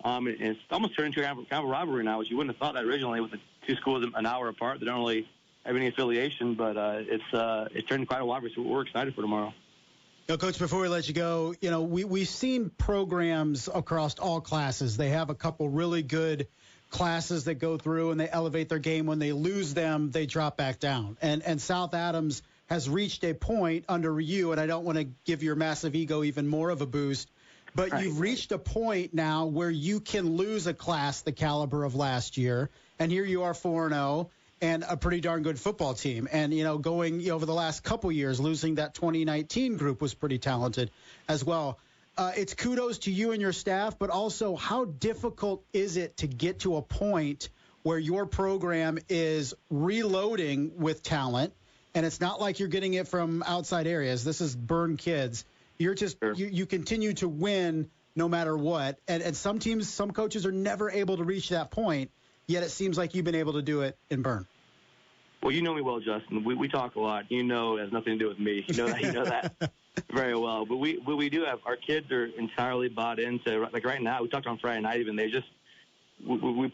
And it's almost turned into kind of a rivalry now, which you wouldn't have thought that originally with the 2 schools an hour apart. They don't really have any affiliation, but it's turned into quite a rivalry, so we're excited for tomorrow. Coach, before we let you go, we've seen programs across all classes. They have a couple really good classes that go through and they elevate their game. When they lose them, they drop back down. And South Adams has reached a point under you, and I don't want to give your massive ego even more of a boost, but you've reached a point now where you can lose a class the caliber of last year, and here you are 4-0 and a pretty darn good football team. And, going over the last couple years, losing that 2019 group was pretty talented as well. It's kudos to you and your staff, but also how difficult is it to get to a point where your program is reloading with talent, and it's not like you're getting it from outside areas. This is Bern kids. You're just you continue to win no matter what, and some teams, some coaches are never able to reach that point, yet it seems like you've been able to do it in Bern. Well, you know me well, Justin. We talk a lot. You know it has nothing to do with me. You know that very well. But we do have, our kids are entirely bought into, like right now, we talked on Friday night even, they just, we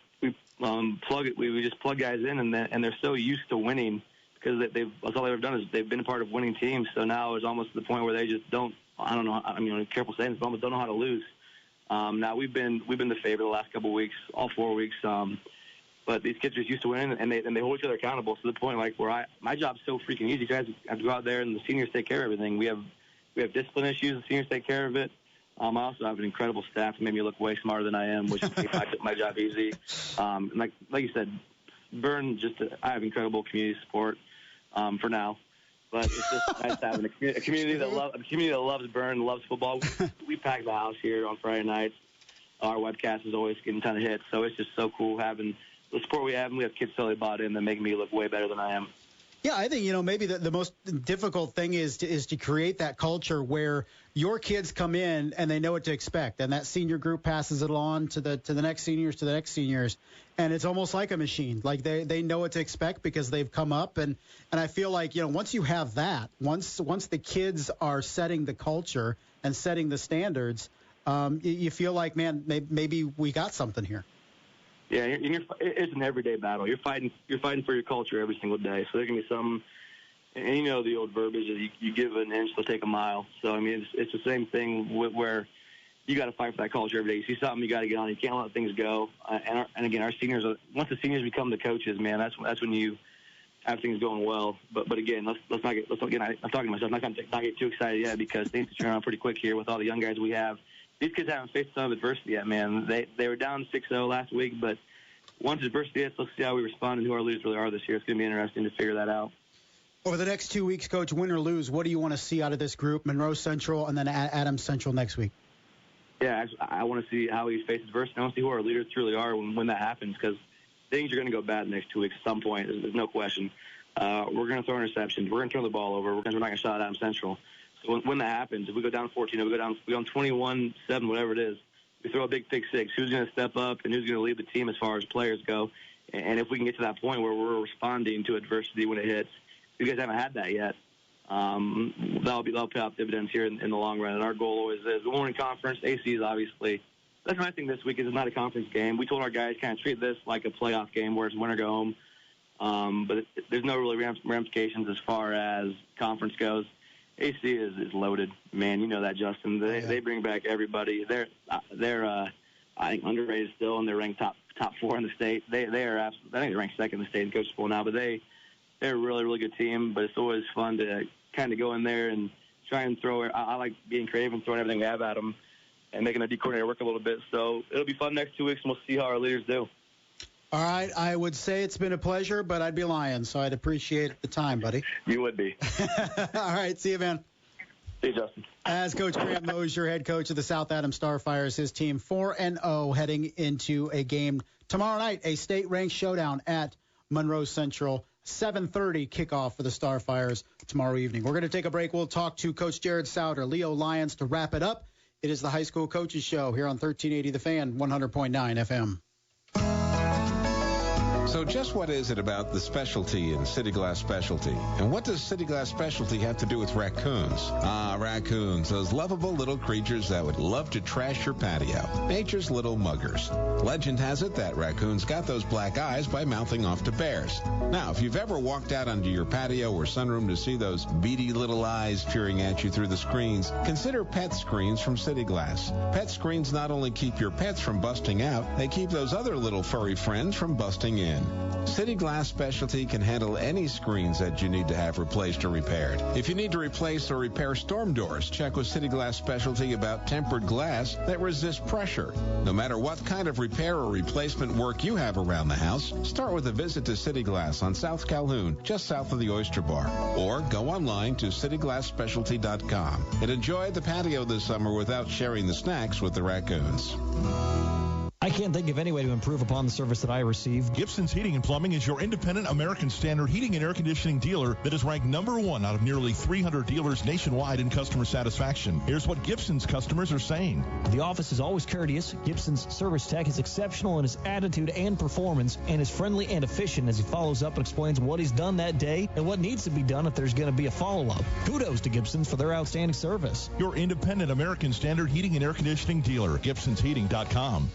just plug guys in and they're so used to winning because that's all they've ever done is they've been a part of winning teams. So now it's almost to the point where they just don't, I don't know, I mean, I'm careful saying this, but almost don't know how to lose. Now we've been the favorite the last couple of weeks, all 4 weeks. But these kids are just used to winning, and they hold each other accountable to the point like where my job's so freaking easy. Guys have to go out there, and the seniors take care of everything. We have discipline issues. The seniors take care of it. I also have an incredible staff that made me look way smarter than I am, which makes my job easy. Like you said, Bern, I have incredible community support for now. But it's just nice having a community that loves Bern, loves football. We pack the house here on Friday nights. Our webcast is always getting a ton of hits, so it's just so cool having the support we have, and we have kids totally bought in that make me look way better than I am. Yeah, I think, maybe the most difficult thing is to create that culture where your kids come in and they know what to expect, and that senior group passes it on to the next seniors, and it's almost like a machine. Like they know what to expect because they've come up, and I feel like, once you have that, once the kids are setting the culture and setting the standards, you feel like, man, maybe we got something here. Yeah, it's an everyday battle. You're fighting for your culture every single day. So there can be some, and the old verbiage is you give an inch, they'll take a mile. So I mean, it's the same thing where you got to fight for that culture every day. You see something, you got to get on. You can't let things go. And again, our seniors, once the seniors become the coaches, man, that's when you have things going well. But again, I'm talking to myself. Not get too excited yet because things turn around pretty quick here with all the young guys we have. These kids haven't faced some adversity yet, man. They were down 6-0 last week, but once adversity hits, let's see how we respond and who our leaders really are this year. It's going to be interesting to figure that out. Over the next 2 weeks, Coach, win or lose, what do you want to see out of this group, Monroe Central and then Adams Central next week? Yeah, I want to see how he faces adversity. I want to see who our leaders truly are when that happens, because things are going to go bad the next 2 weeks at some point. There's no question. We're going to throw interceptions. We're going to turn the ball over. We're not going to shot Adams Central. So when that happens, if we go down 14, if we go down 21-7, whatever it is, we throw a big pick six. Who's going to step up and who's going to lead the team as far as players go? And if we can get to that point where we're responding to adversity when it hits, you guys haven't had that yet. That'll pay off dividends here in the long run. And our goal always is we won in conference. AC is obviously. That's my thing this week is it's not a conference game. We told our guys kind of treat this like a playoff game where it's win or go home. But there's no really ramifications as far as conference goes. AC is loaded, man. You know that, Justin. They bring back everybody. They're I think underrated still, and they're ranked top 4 in the state. They are absolutely. I think they're ranked second in the state in coaches poll now, but they're a really, really good team, but it's always fun to kind of go in there and try and throw it. I like being creative and throwing everything we have at them and making the D coordinator work a little bit. So it'll be fun next 2 weeks, and we'll see how our leaders do. All right. I would say it's been a pleasure, but I'd be lying, so I'd appreciate the time, buddy. You would be. All right. See you, man. See you, Justin. As Coach Grant Moser, head coach of the South Adams Starfires, his team 4-0 heading into a game tomorrow night, a state-ranked showdown at Monroe Central. 7:30 kickoff for the Starfires tomorrow evening. We're going to take a break. We'll talk to Coach Jared Sauder, Leo Lions, to wrap it up. It is the High School Coaches Show here on 1380 The Fan, 100.9 FM. So just what is it about the specialty in City Glass Specialty? And what does City Glass Specialty have to do with raccoons? Raccoons, those lovable little creatures that would love to trash your patio. Nature's little muggers. Legend has it that raccoons got those black eyes by mouthing off to bears. Now, if you've ever walked out onto your patio or sunroom to see those beady little eyes peering at you through the screens, consider pet screens from City Glass. Pet screens not only keep your pets from busting out, they keep those other little furry friends from busting in. City Glass Specialty can handle any screens that you need to have replaced or repaired. If you need to replace or repair storm doors, check with City Glass Specialty about tempered glass that resists pressure. No matter what kind of repair or replacement work you have around the house, start with a visit to City Glass on South Calhoun, just south of the Oyster Bar. Or go online to cityglassspecialty.com and enjoy the patio this summer without sharing the snacks with the raccoons. I can't think of any way to improve upon the service that I receive. Gibson's Heating and Plumbing is your independent American Standard heating and air conditioning dealer that is ranked #1 out of nearly 300 dealers nationwide in customer satisfaction. Here's what Gibson's customers are saying. The office is always courteous. Gibson's service tech is exceptional in his attitude and performance, and is friendly and efficient as he follows up and explains what he's done that day and what needs to be done if there's going to be a follow-up. Kudos to Gibson's for their outstanding service. Your independent American Standard heating and air conditioning dealer, Gibson'sHeating.com.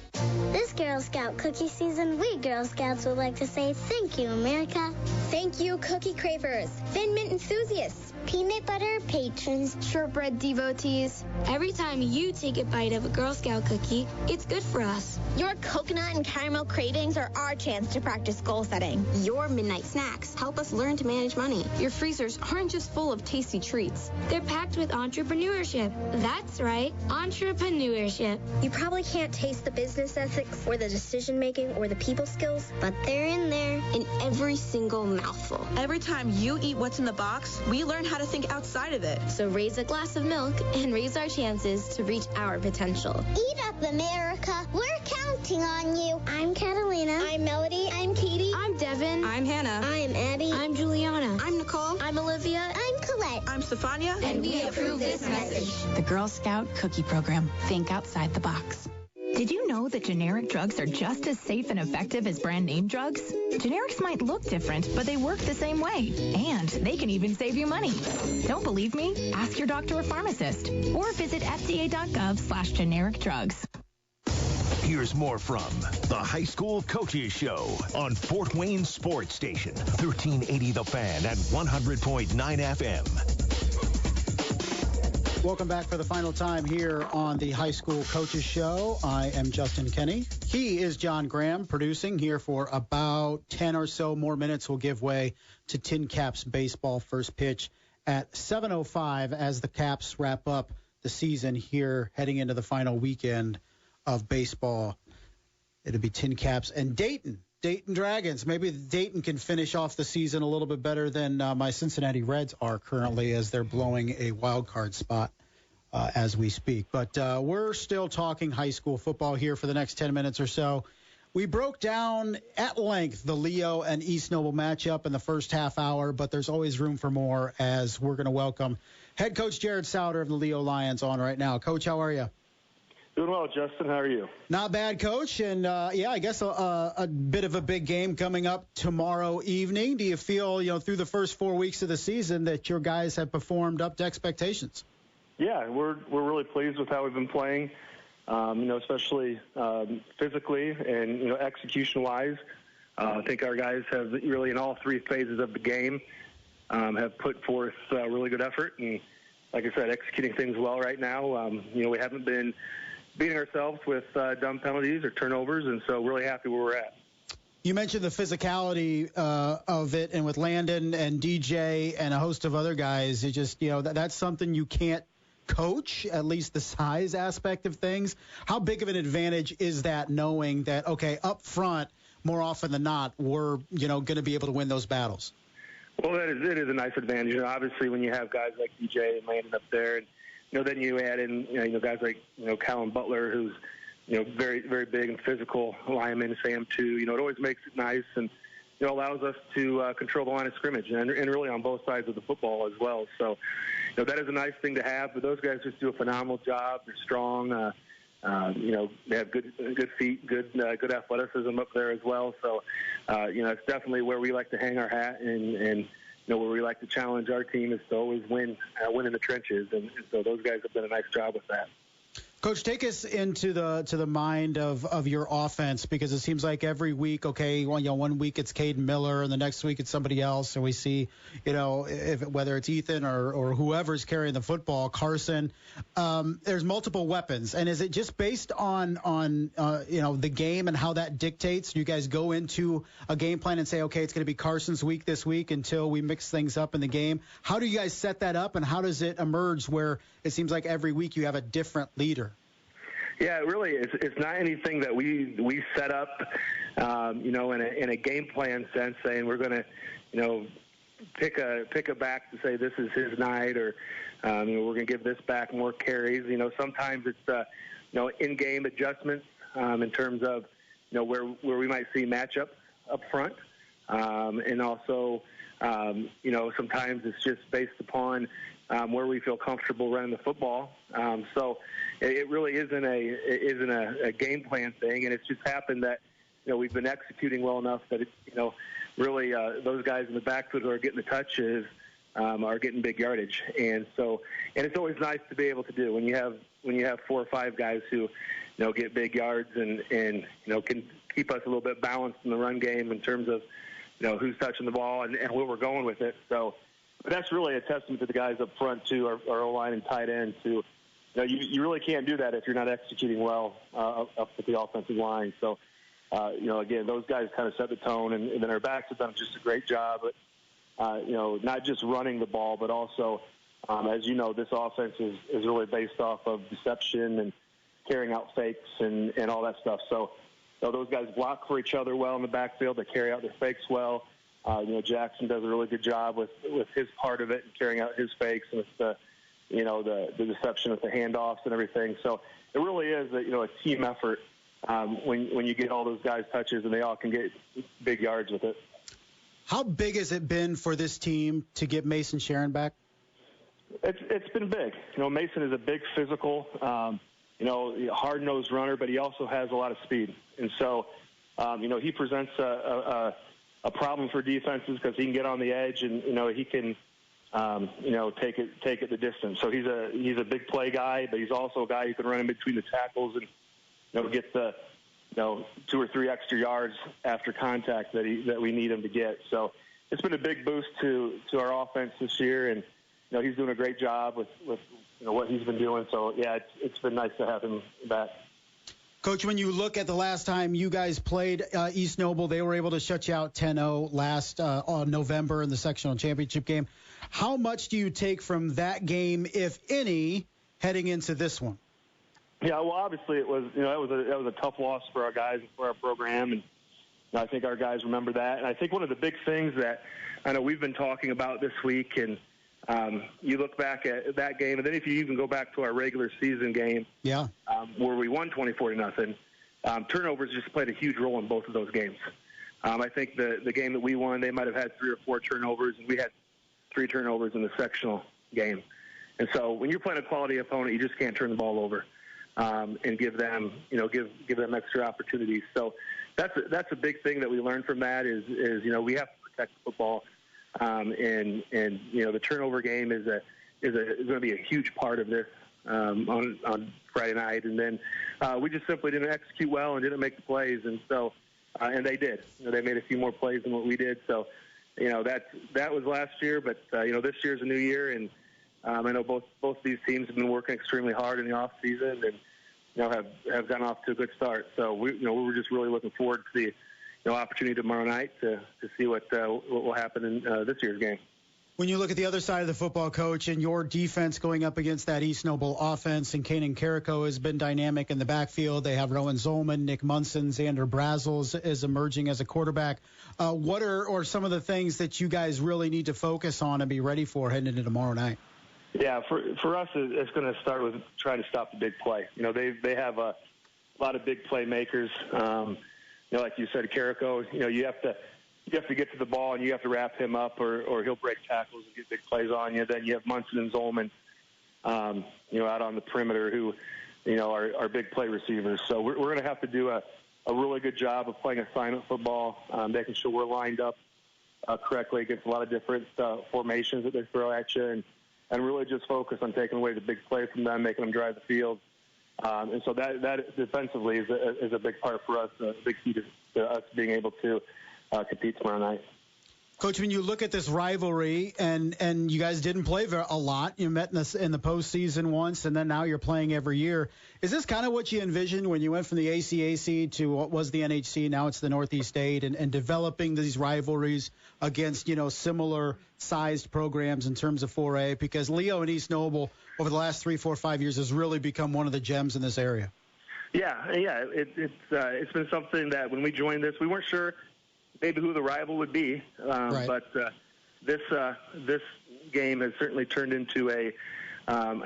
This Girl Scout cookie season, we Girl Scouts would like to say thank you, America. Thank you, cookie cravers, Thin Mint enthusiasts, peanut butter patrons, shortbread devotees. Every time you take a bite of a Girl Scout cookie, it's good for us. Your coconut and caramel cravings are our chance to practice goal setting. Your midnight snacks help us learn to manage money. Your freezers aren't just full of tasty treats. They're packed with entrepreneurship. That's right, entrepreneurship. You probably can't taste the business ethics or the decision-making or the people skills, but they're in there in every single mouthful. Every time you eat what's in the box, we learn how to think outside of it. So raise a glass of milk and raise our chances to reach our potential. Eat up, America. We're counting on you. I'm Catalina. I'm Melody. I'm Katie. I'm Devin. I'm Hannah. I'm Addie. I'm Juliana. I'm Nicole. I'm Olivia. I'm Colette. I'm Stefania. And we approve this message. The Girl Scout Cookie Program. Think outside the box. Did you know that generic drugs are just as safe and effective as brand name drugs? Generics might look different, but they work the same way. And they can even save you money. Don't believe me? Ask your doctor or pharmacist. Or visit FDA.gov/generic drugs. Here's more from the High School Coaches Show on Fort Wayne Sports Station, 1380 The Fan at 100.9 FM. Welcome back for the final time here on the High School Coaches Show. I am Justin Kenny. He is John Graham, producing here for about 10 or so more minutes. We'll give way to Tin Caps baseball first pitch at 7:05 as the Caps wrap up the season here heading into the final weekend of baseball. It'll be Tin Caps and Dayton Dayton Dragons. Maybe Dayton can finish off the season a little bit better than my Cincinnati Reds are currently, as they're blowing a wild card spot as we speak. But we're still talking high school football here for the next 10 minutes or so. We broke down at length the Leo and East Noble matchup in the first half hour, but there's always room for more as we're going to welcome head coach Jared Sauder of the Leo Lions on right now. Coach, how are you? Doing well, Justin. How are you? Not bad, Coach. And, I guess a bit of a big game coming up tomorrow evening. Do you feel, through the first 4 weeks of the season that your guys have performed up to expectations? Yeah, we're really pleased with how we've been playing. Especially physically and, execution-wise. I think our guys have really, in all three phases of the game, have put forth really good effort. And, like I said, executing things well right now. We haven't been beating ourselves with dumb penalties or turnovers, and so really happy where we're at. You mentioned the physicality of it, and with Landon and DJ and a host of other guys, it just, that's something you can't coach, at least the size aspect of things. How big of an advantage is that, knowing that, okay, up front, more often than not, we're, going to be able to win those battles? Well, it is a nice advantage. Obviously, when you have guys like DJ and Landon up there, and, then you add in, guys like, Callum Butler, who's, very, very big and physical lineman, Sam too. It always makes it nice and, allows us to control the line of scrimmage and really on both sides of the football as well. So, that is a nice thing to have. But those guys just do a phenomenal job. They're strong. They have good feet, good athleticism up there as well. So, it's definitely where we like to hang our hat and where we like to challenge our team is to always win in the trenches. And so those guys have done a nice job with that. Coach, take us into the mind of your offense, because it seems like every week, okay, one week it's Caden Miller and the next week it's somebody else, and we see, whether it's Ethan or whoever's carrying the football, Carson. There's multiple weapons, and is it just based on the game and how that dictates? You guys go into a game plan and say, okay, it's going to be Carson's week this week until we mix things up in the game. How do you guys set that up, and how does it emerge where it seems like every week you have a different leader? Yeah, it really is. It's not anything that we set up, in a game plan sense, saying we're going to, pick a back to say this is his night, or we're going to give this back more carries. Sometimes it's in-game adjustments in terms of where we might see matchups up front, and also sometimes it's just based upon where we feel comfortable running the football. So it really isn't a game plan thing, and it's just happened that we've been executing well enough that really those guys in the backfield who are getting the touches are getting big yardage, and it's always nice to be able to do when you have 4 or 5 guys who get big yards and can keep us a little bit balanced in the run game in terms of who's touching the ball and where we're going with it. So. But that's really a testament to the guys up front, too, our O-line and tight end, too. You really can't do that if you're not executing well up at the offensive line. So, again, those guys kind of set the tone, and then our backs have done just a great job at, not just running the ball, but also, as you know, this offense is really based off of deception and carrying out fakes and all that stuff. So, those guys block for each other well in the backfield. They carry out their fakes well. Jackson does a really good job with his part of it and carrying out his fakes and with the deception with the handoffs and everything. So it really is a team effort when you get all those guys touches and they all can get big yards with it. How big has it been for this team to get Mason Sharon back? It's been big. Mason is a big physical, hard-nosed runner, but he also has a lot of speed. And so, he presents a problem for defenses because he can get on the edge and he can take it the distance. So he's a big play guy, but he's also a guy who can run in between the tackles and get the 2 or 3 extra yards after contact that we need him to get. So it's been a big boost to our offense this year, and he's doing a great job with what he's been doing. So yeah, it's been nice to have him back. Coach, when you look at the last time you guys played East Noble, they were able to shut you out 10-0 last on November in the sectional championship game. How much do you take from that game, if any, heading into this one? Yeah, well, obviously it was that was a tough loss for our guys and for our program, and I think our guys remember that. And I think one of the big things that I know we've been talking about this week, and you look back at that game, and then if you even go back to our regular season game, where we won 24-0, turnovers just played a huge role in both of those games. I think the game that we won, they might have had 3 or 4 turnovers, and we had 3 turnovers in the sectional game. And so when you're playing a quality opponent, you just can't turn the ball over and give them extra opportunities. So that's a big thing that we learned from that is we have to protect the football, and the turnover game is going to be a huge part of this on Friday night. And then we just simply didn't execute well and didn't make the plays, and so and they did. They made a few more plays than what we did. So that was last year, but this year's a new year, and I know both these teams have been working extremely hard in the off season, and have gotten off to a good start. So we were just really looking forward to the opportunity tomorrow night to see what will happen in this year's game. When you look at the other side of the football, Coach, and your defense going up against that East Noble offense, and Kanan Carrico has been dynamic in the backfield. They have Rowan Zolman, Nick Munson, Xander Brazzles is emerging as a quarterback. What are some of the things that you guys really need to focus on and be ready for heading into tomorrow night? Yeah, for us, it's going to start with trying to stop the big play. They have a lot of big playmakers. Like you said, Carrico, you have to get to the ball and you have to wrap him up, or he'll break tackles and get big plays on you. Then you have Munson and Zolman, out on the perimeter who, are big play receivers. So we're going to have to do a really good job of playing assignment football, making sure we're lined up correctly against a lot of different formations that they throw at you, and really just focus on taking away the big play from them, making them drive the field. And so that defensively is a big part for us, a big key to us being able to compete tomorrow night. Coach, when you look at this rivalry, and you guys didn't play a lot, you met in the postseason once, and then now you're playing every year. Is this kind of what you envisioned when you went from the ACAC to what was the NHC, now it's the Northeast State, and developing these rivalries against, similar-sized programs in terms of 4A? Because Leo and East Noble, over the last 3, 4, 5 years, has really become one of the gems in this area. Yeah, it's been something that when we joined this, we weren't sure maybe who the rival would be, right. But this game has certainly turned into a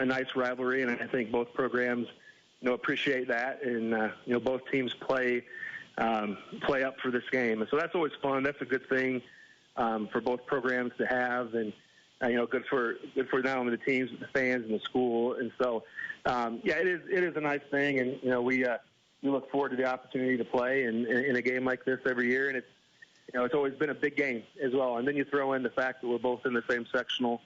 nice rivalry, and I think both programs appreciate that, and both teams play up for this game, and so that's always fun. That's a good thing for both programs to have, and good for not only the teams but the fans and the school, and so it is a nice thing, and we look forward to the opportunity to play in a game like this every year, and it's always been a big game as well. And then you throw in the fact that we're both in the same sectional,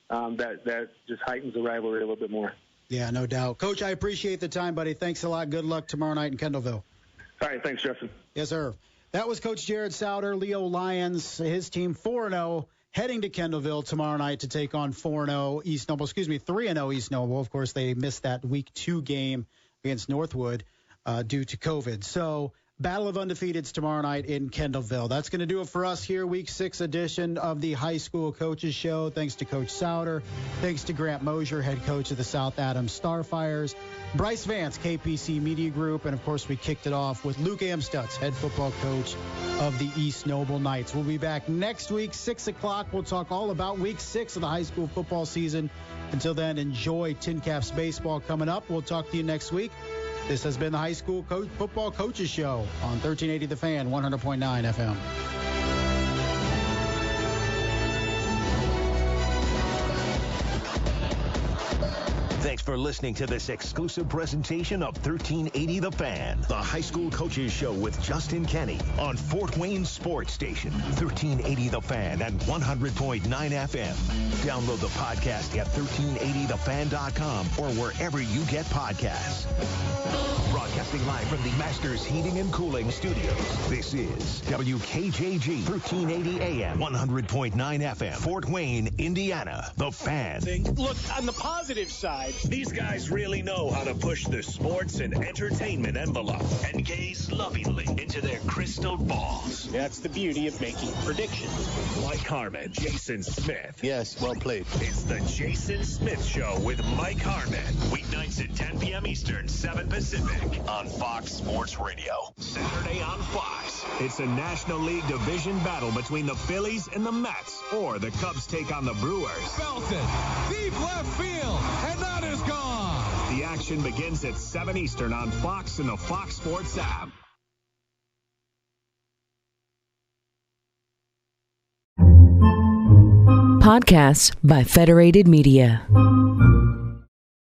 that just heightens the rivalry a little bit more. Yeah, no doubt. Coach, I appreciate the time, buddy. Thanks a lot. Good luck tomorrow night in Kendallville. All right, thanks, Justin. Yes, sir. That was Coach Jared Sauder, Leo Lions, his team 4-0, heading to Kendallville tomorrow night to take on 3-0 East Noble. Of course, they missed that Week 2 game against Northwood due to COVID. So, Battle of Undefeateds tomorrow night in Kendallville. That's going to do it for us here, Week 6 edition of the High School Coaches Show. Thanks to Coach Sauder. Thanks to Grant Moser, head coach of the South Adams Starfires. Brice Vance, KPC Media Group. And, of course, we kicked it off with Luke Amstutz, head football coach of the East Noble Knights. We'll be back next week, 6 o'clock. We'll talk all about Week 6 of the high school football season. Until then, enjoy Tin Caps baseball coming up. We'll talk to you next week. This has been the High School Football Coaches Show on 1380 The Fan, 100.9 FM. Thanks for listening to this exclusive presentation of 1380 The Fan, the high school coaches show with Justin Kenny on Fort Wayne Sports Station, 1380 The Fan and 100.9 FM. Download the podcast at 1380thefan.com or wherever you get podcasts. Broadcasting live from the Masters Heating and Cooling Studios, this is WKJG 1380 AM, 100.9 FM, Fort Wayne, Indiana, The Fan. Look, on the positive side, These guys really know how to push the sports and entertainment envelope and gaze lovingly into their crystal balls. That's the beauty of making predictions. Mike Harmon, Jason Smith. Yes, well played. It's the Jason Smith Show with Mike Harmon. Weeknights at 10 p.m. Eastern, 7 Pacific on Fox Sports Radio. Saturday on Fox. It's a National League division battle between the Phillies and the Mets, or the Cubs take on the Brewers. Belton, deep left field, and that is gone. The action begins at 7 Eastern on Fox and the Fox Sports app. Podcasts by Federated Media.